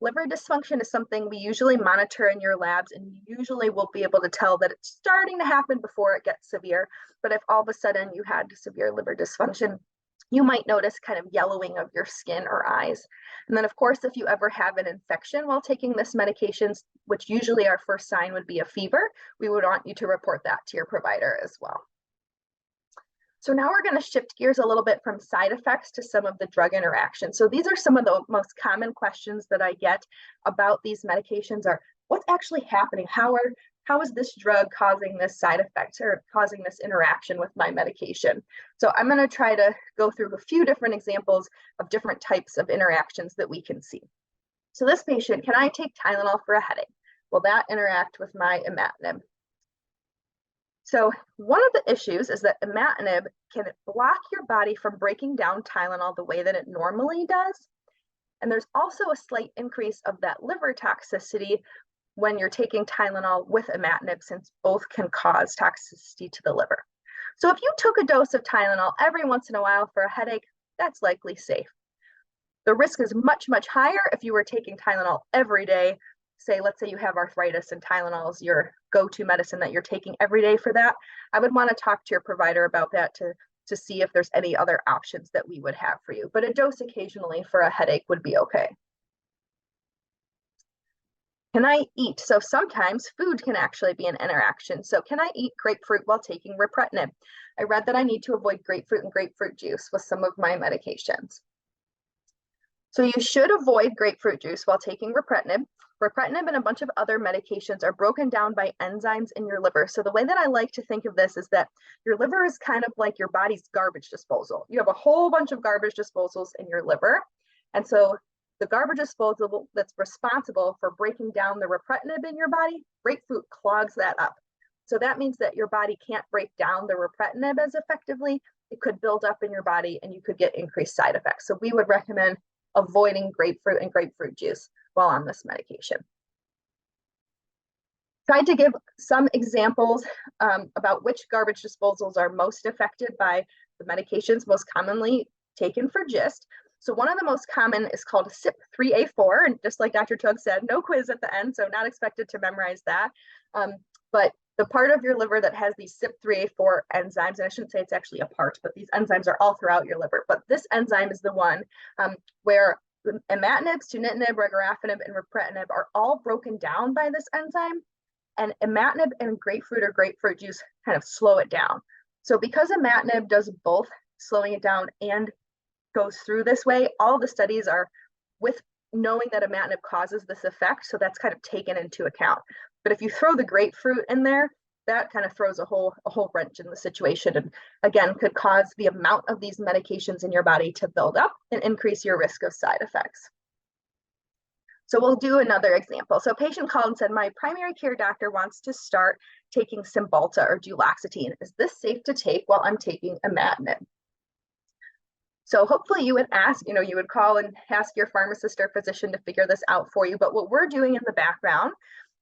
Speaker 5: Liver dysfunction is something we usually monitor in your labs, and usually we'll be able to tell that it's starting to happen before it gets severe. But if all of a sudden you had severe liver dysfunction, you might notice kind of yellowing of your skin or eyes. And then, of course, if you ever have an infection while taking this medications, which usually our first sign would be a fever, we would want you to report that to your provider as well. So now we're going to shift gears a little bit from side effects to some of the drug interactions. So these are some of the most common questions that I get about these medications are, what's actually happening? How is this drug causing this side effect or causing this interaction with my medication? So I'm going to try to go through a few different examples of different types of interactions that we can see. So this patient, can I take Tylenol for a headache? Will that interact with my imatinib? So one of the issues is that imatinib can block your body from breaking down Tylenol the way that it normally does. And there's also a slight increase of that liver toxicity when you're taking Tylenol with imatinib, since both can cause toxicity to the liver. So if you took a dose of Tylenol every once in a while for a headache, that's likely safe. The risk is much, much higher if you were taking Tylenol every day. Say, let's say you have arthritis and Tylenol is your go-to medicine that you're taking every day for that. I would want to talk to your provider about that to see if there's any other options that we would have for you. But a dose occasionally for a headache would be okay. Can I eat? So sometimes food can actually be an interaction. So can I eat grapefruit while taking ripretinib? I read that I need to avoid grapefruit and grapefruit juice with some of my medications. So you should avoid grapefruit juice while taking ripretinib. Ripretinib and a bunch of other medications are broken down by enzymes in your liver. So the way that I like to think of this is that your liver is kind of like your body's garbage disposal. You have a whole bunch of garbage disposals in your liver. And so the garbage disposal that's responsible for breaking down the ripretinib in your body, grapefruit clogs that up. So that means that your body can't break down the ripretinib as effectively. It could build up in your body and you could get increased side effects. So we would recommend avoiding grapefruit and grapefruit juice while on this medication. Tried to give some examples about which garbage disposals are most affected by the medications most commonly taken for GIST. So one of the most common is called CYP3A4, and just like Dr. Tug said, no quiz at the end, so not expected to memorize that. But the part of your liver that has these CYP3A4 enzymes, and I shouldn't say it's actually a part, but these enzymes are all throughout your liver. But this enzyme is the one where imatinib, sunitinib, regorafenib, and ripretinib are all broken down by this enzyme. And imatinib and grapefruit or grapefruit juice kind of slow it down. So because imatinib does both slowing it down and goes through this way. All the studies are with knowing that imatinib causes this effect, so that's kind of taken into account. But if you throw the grapefruit in there, that kind of throws a whole wrench in the situation, and again could cause the amount of these medications in your body to build up and increase your risk of side effects. So we'll do another example. So a patient called and said, my primary care doctor wants to start taking Cymbalta or duloxetine. Is this safe to take while I'm taking imatinib? So hopefully you would ask, you would call and ask your pharmacist or physician to figure this out for you. But what we're doing in the background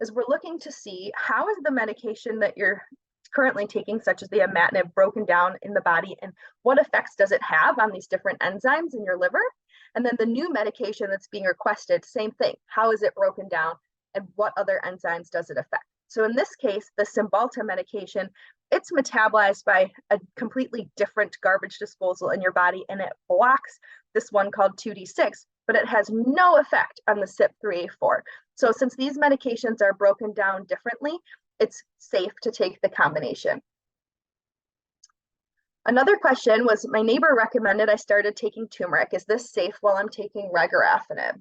Speaker 5: is we're looking to see how is the medication that you're currently taking, such as the imatinib, broken down in the body, and what effects does it have on these different enzymes in your liver? And then the new medication that's being requested, same thing. How is it broken down and what other enzymes does it affect? So in this case, the Cymbalta medication, it's metabolized by a completely different garbage disposal in your body, and it blocks this one called 2D6, but it has no effect on the CYP3A4. So since these medications are broken down differently, it's safe to take the combination. Another question was, my neighbor recommended I started taking turmeric. Is this safe while I'm taking regorafenib?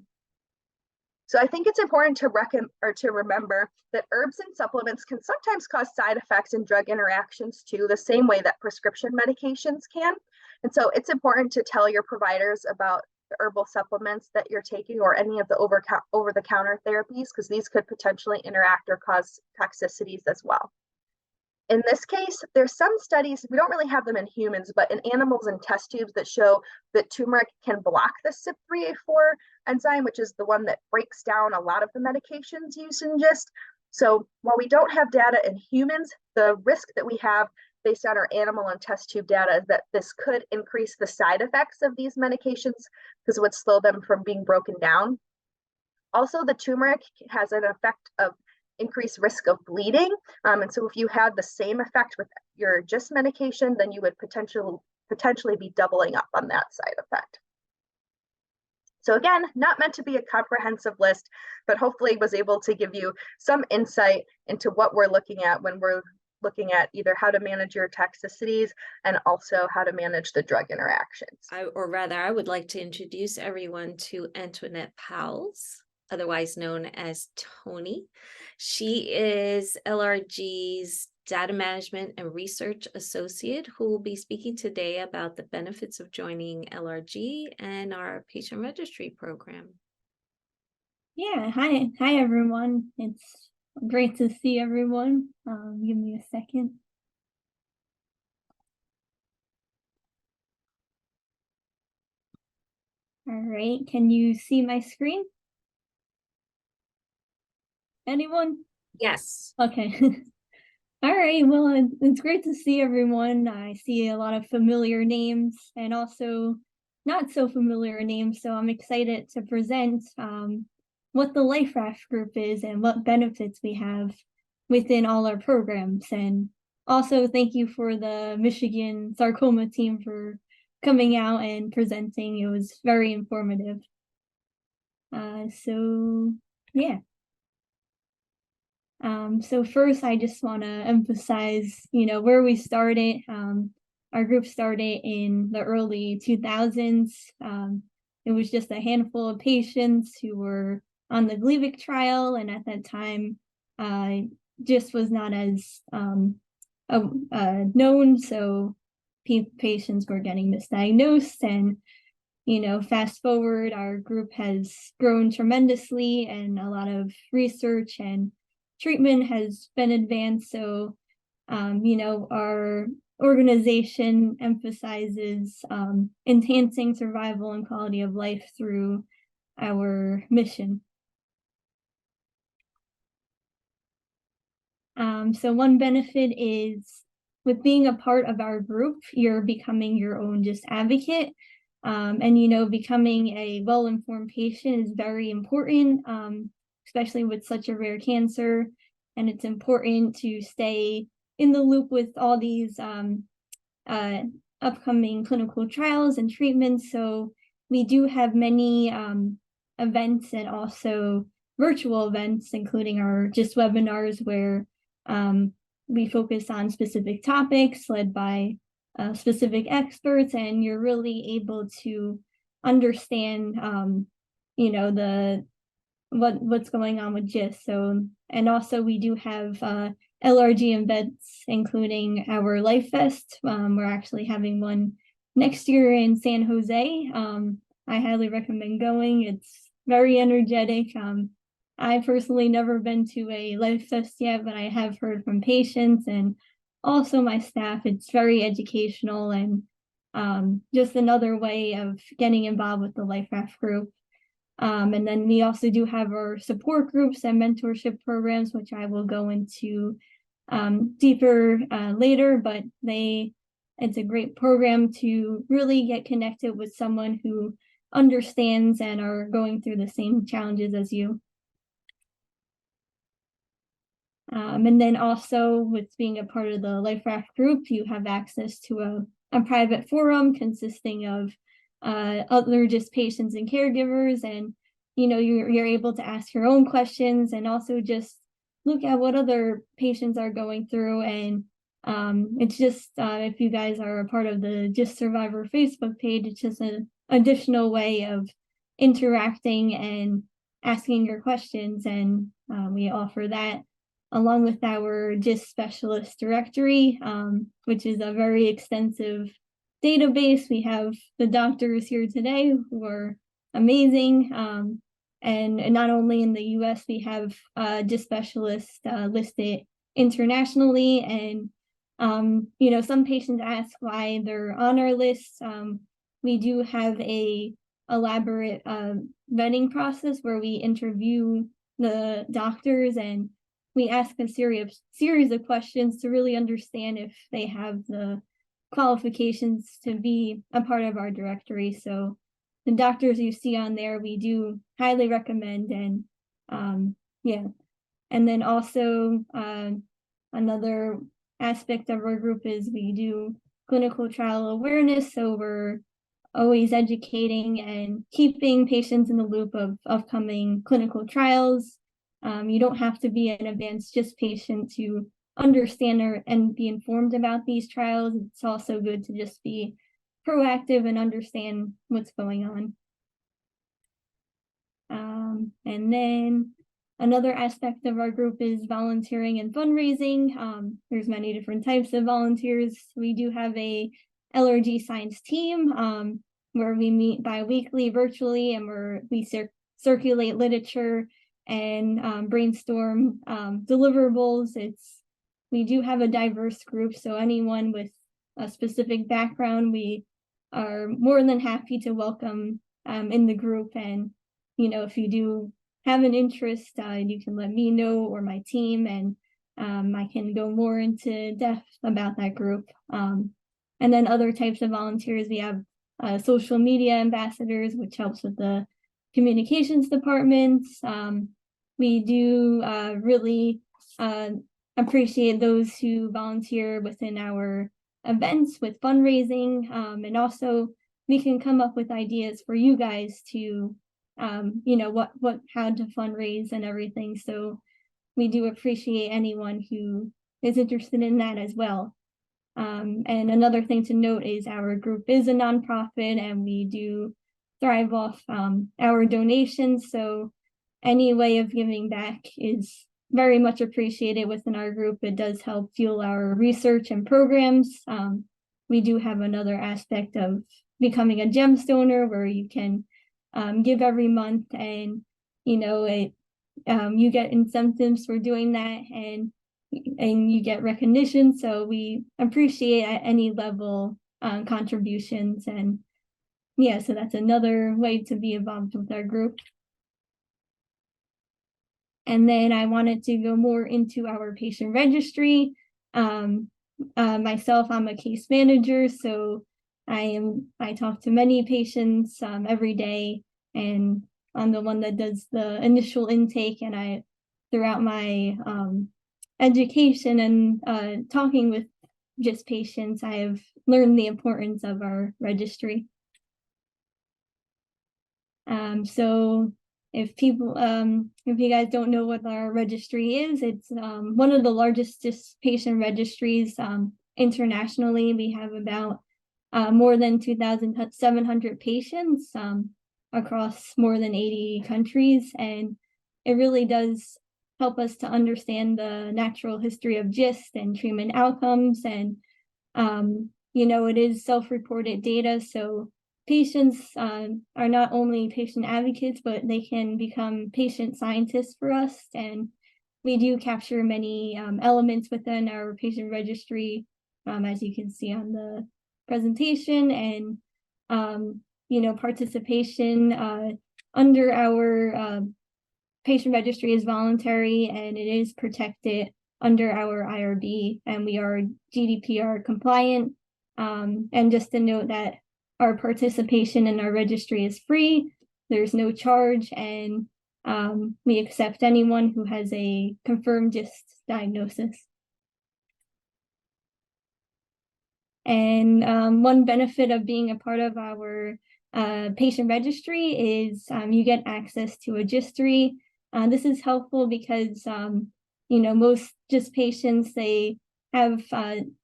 Speaker 5: So I think it's important to remember that herbs and supplements can sometimes cause side effects and drug interactions too, the same way that prescription medications can. And so it's important to tell your providers about the herbal supplements that you're taking or any of the over-the-counter therapies, because these could potentially interact or cause toxicities as well. In this case, there's some studies, we don't really have them in humans, but in animals and test tubes that show that turmeric can block the CYP3A4 enzyme, which is the one that breaks down a lot of the medications used in GIST. So while we don't have data in humans, the risk that we have based on our animal and test tube data is that this could increase the side effects of these medications because it would slow them from being broken down. Also, the turmeric has an effect of increased risk of bleeding. And so if you had the same effect with your GIST medication, then you would potentially be doubling up on that side effect. So again, not meant to be a comprehensive list, but hopefully was able to give you some insight into what we're looking at when we're looking at either how to manage your toxicities and also how to manage the drug interactions.
Speaker 3: I would like to introduce everyone to Antoinette Powles, otherwise known as Tony. She is LRG's Data Management and Research Associate, who will be speaking today about the benefits of joining LRG and our patient registry program.
Speaker 6: Yeah, hi everyone. It's great to see everyone. Give me a second. All right, can you see my screen? Anyone?
Speaker 3: Yes.
Speaker 6: Okay. All right, well, it's great to see everyone. I see a lot of familiar names and also not so familiar names, so I'm excited to present what the LifeRaft group is and what benefits we have within all our programs. And also thank you for the Michigan sarcoma team for coming out and presenting. It was very informative. So yeah. So first, I just want to emphasize, where we started. Our group started in the early 2000s. It was just a handful of patients who were on the Gleevec trial, and at that time, GIST was not as known, so patients were getting misdiagnosed. And fast forward, our group has grown tremendously, and a lot of research and treatment has been advanced. So, our organization emphasizes enhancing survival and quality of life through our mission. So one benefit is with being a part of our group, you're becoming your own GIST advocate. And, becoming a well-informed patient is very important, especially with such a rare cancer. And it's important to stay in the loop with all these upcoming clinical trials and treatments. So we do have many events and also virtual events, including our GIST webinars, where we focus on specific topics led by specific experts, and you're really able to understand, what's going on with GIST. So, and also we do have LRG events, including our Life Fest. We're actually having one next year in San Jose. I highly recommend going. It's very energetic. I personally never been to a Life Fest yet, but I have heard from patients and also my staff. It's very educational and just another way of getting involved with the Life Raft group. And then we also do have our support groups and mentorship programs, which I will go into deeper later, but it's a great program to really get connected with someone who understands and are going through the same challenges as you. And then also with being a part of the Life Raft group, you have access to a private forum consisting of other just patients and caregivers, and you're able to ask your own questions and also just look at what other patients are going through. And it's just if you guys are a part of the GIST Survivor Facebook page, it's just an additional way of interacting and asking your questions, and we offer that along with our GIST specialist directory, which is a very extensive database. We have the doctors here today who are amazing. And not only in the US, we have GIST specialists listed internationally. And, some patients ask why they're on our list. We do have a elaborate vetting process where we interview the doctors and we ask a series of questions to really understand if they have the qualifications to be a part of our directory. So the doctors you see on there, we do highly recommend. And and then also another aspect of our group is we do clinical trial awareness. So we're always educating and keeping patients in the loop of upcoming clinical trials. You don't have to be an advanced GIST patient to understand and be informed about these trials. It's also good to just be proactive and understand what's going on. And then another aspect of our group is volunteering and fundraising. There's many different types of volunteers. We do have a LRG science team where we meet bi-weekly virtually, and we circulate literature and brainstorm deliverables. We do have a diverse group, so anyone with a specific background, we are more than happy to welcome in the group. And if you do have an interest, you can let me know or my team, and I can go more into depth about that group. And then other types of volunteers, we have social media ambassadors, which helps with the communications departments. We do really appreciate those who volunteer within our events with fundraising, and also we can come up with ideas for you guys to how to fundraise and everything. So we do appreciate anyone who is interested in that as well. And another thing to note is our group is a nonprofit, and we do thrive off our donations. So any way of giving back is very much appreciated within our group. It does help fuel our research and programs. We do have another aspect of becoming a GEMS donor where you can give every month, and you get incentives for doing that, and you get recognition. So we appreciate at any level contributions. And so that's another way to be involved with our group. And then I wanted to go more into our patient registry. Myself, I'm a case manager, so I talk to many patients every day, and I'm the one that does the initial intake. And throughout my education and talking with GIST patients, I have learned the importance of our registry. So if you guys don't know what our registry is, it's one of the largest GIST patient registries internationally. We have about more than 2,700 patients across more than 80 countries. And it really does help us to understand the natural history of GIST and treatment outcomes. And, it is self-reported data. So patients are not only patient advocates, but they can become patient scientists for us. And we do capture many elements within our patient registry, as you can see on the presentation. And, participation under our patient registry is voluntary, and it is protected under our IRB, and we are GDPR compliant. And just to note that our participation in our registry is free. There's no charge, and we accept anyone who has a confirmed GIST diagnosis. And one benefit of being a part of our patient registry is you get access to a GISTry. This is helpful because most GIST patients, they have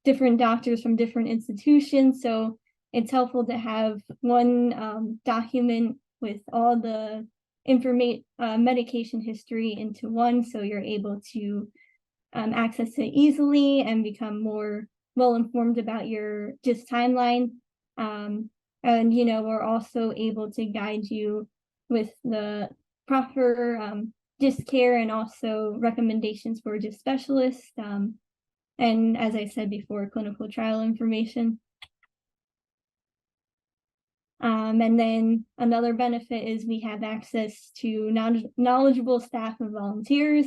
Speaker 6: different doctors from different institutions, so it's helpful to have one document with all the medication history into one, so you're able to access it easily and become more well-informed about your GIST timeline. And we're also able to guide you with the proper GIST care and also recommendations for GIST specialists. And as I said before, clinical trial information. And then another benefit is we have access to knowledgeable staff and volunteers.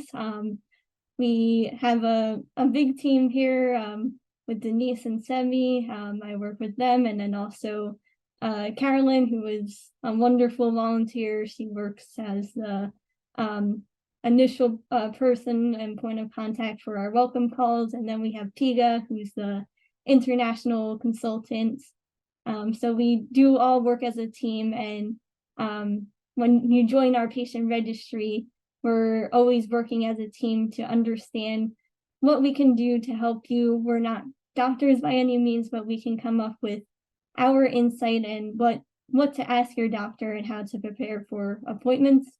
Speaker 6: We have a big team here with Denise and Semi. I work with them, and then also Carolyn, who is a wonderful volunteer. She works as the initial person and point of contact for our welcome calls. And then we have Piga, who's the international consultant. So we do all work as a team. And when you join our patient registry, we're always working as a team to understand what we can do to help you. We're not doctors by any means, but we can come up with our insight and what to ask your doctor and how to prepare for appointments.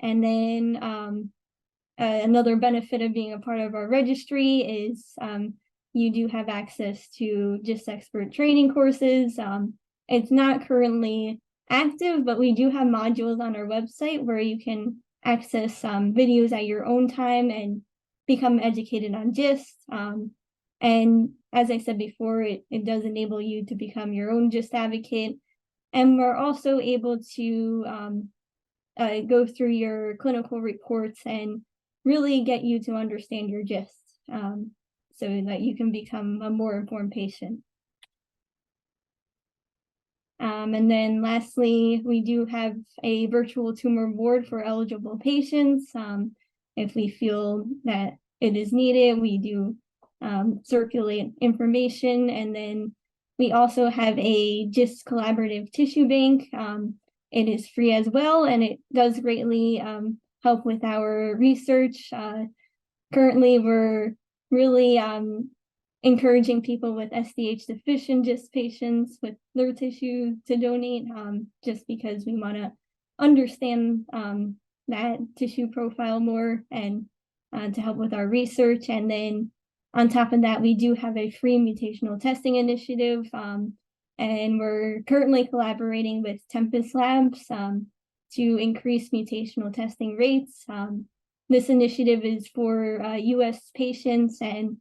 Speaker 6: And then another benefit of being a part of our registry is you do have access to GIST expert training courses. It's not currently active, but we do have modules on our website where you can access videos at your own time and become educated on GIST. And as I said before, it does enable you to become your own GIST advocate. And we're also able to go through your clinical reports and really get you to understand your GIST so that you can become a more informed patient. And then lastly, we do have a virtual tumor board for eligible patients. If we feel that it is needed, we do circulate information. And then we also have a GIST collaborative tissue bank. It is free as well, and it does greatly help with our research. Currently, we're really encouraging people with sdh-deficient GIST patients with their tissue to donate, just because we want to understand that tissue profile more and to help with our research. And then on top of that, we do have a free mutational testing initiative, and we're currently collaborating with Tempus Labs to increase mutational testing rates. This initiative is for US patients, and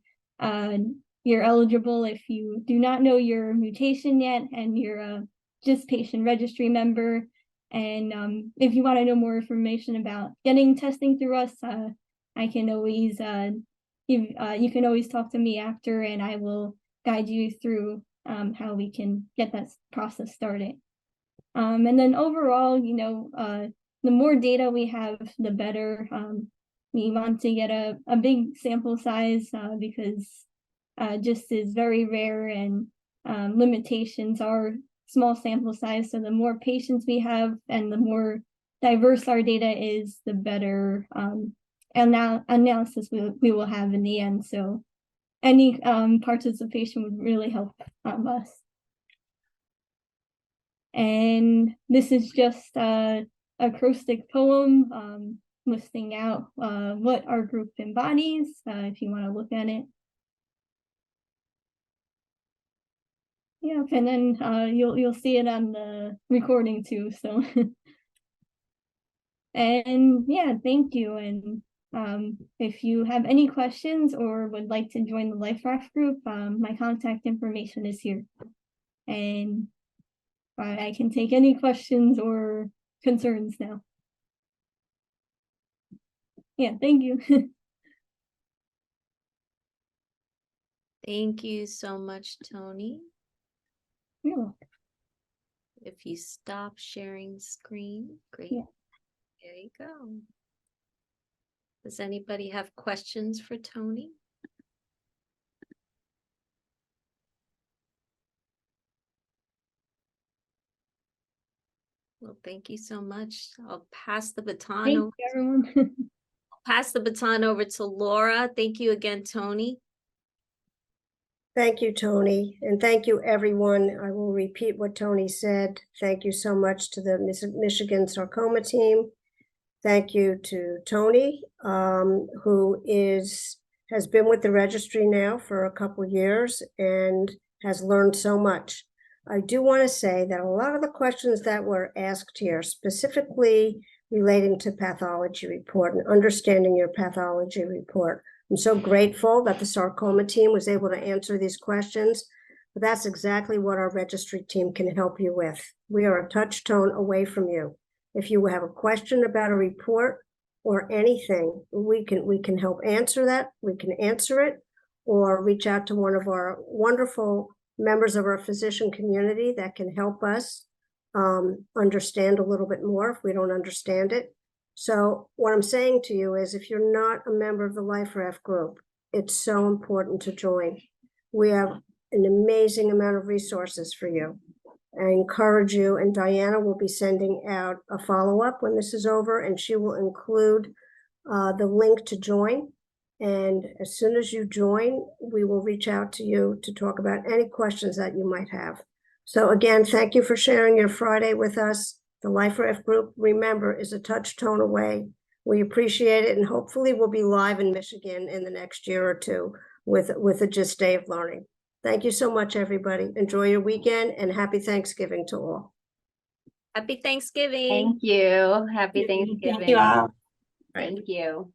Speaker 6: you're eligible if you do not know your mutation yet and you're a GIST patient registry member. And if you want to know more information about getting testing through us, I can always you can always talk to me after, and I will guide you through how we can get that process started. And then overall, the more data we have, the better. We want to get a big sample size because GIST is very rare, and limitations are small sample size. So the more patients we have and the more diverse our data is, the better analysis we will have in the end. So any participation would really help us. And this is just a acrostic poem listing out what our group embodies, if you want to look at it. Yeah, and then you'll see it on the recording too. So, and yeah, thank you. And if you have any questions or would like to join the Life Raft group, my contact information is here, and I can take any questions or concerns now. Yeah, thank you.
Speaker 3: Thank you so much, Tony.
Speaker 6: You're welcome.
Speaker 3: If you stop sharing screen, great.
Speaker 6: Yeah.
Speaker 3: There you go. Does anybody have questions for Tony? Well, thank you so much. I'll pass the baton
Speaker 6: Thank
Speaker 3: over.
Speaker 6: you, everyone.
Speaker 3: Pass the baton over to Laura. Thank you again, Tony.
Speaker 7: Thank you, Tony, and thank you, everyone. I will repeat what Tony said. Thank you so much to the Michigan Sarcoma team. Thank you to Tony, who has been with the registry now for a couple years and has learned so much. I do want to say that a lot of the questions that were asked here, specifically relating to pathology report and understanding your pathology report, I'm so grateful that the sarcoma team was able to answer these questions, but that's exactly what our registry team can help you with. We are a touch tone away from you. If you have a question about a report or anything, we can help answer that. We can answer it, or reach out to one of our wonderful members of our physician community that can help us understand a little bit more if we don't understand it. So what I'm saying to you is, if you're not a member of the Life Raft group, it's so important to join. We have an amazing amount of resources for you. I encourage you, and Diana will be sending out a follow-up when this is over, and she will include the link to join. And as soon as you join, we will reach out to you to talk about any questions that you might have. So again, thank you for sharing your Friday with us. The Life Raft group, remember, is a touch tone away. We appreciate it, and hopefully we'll be live in Michigan in the next year or two with a Just Day of Learning. Thank you so much, everybody. Enjoy your weekend, and happy Thanksgiving to all.
Speaker 3: Happy Thanksgiving.
Speaker 4: Thank you. Happy Thanksgiving.
Speaker 2: Thank you all.
Speaker 4: Thank you.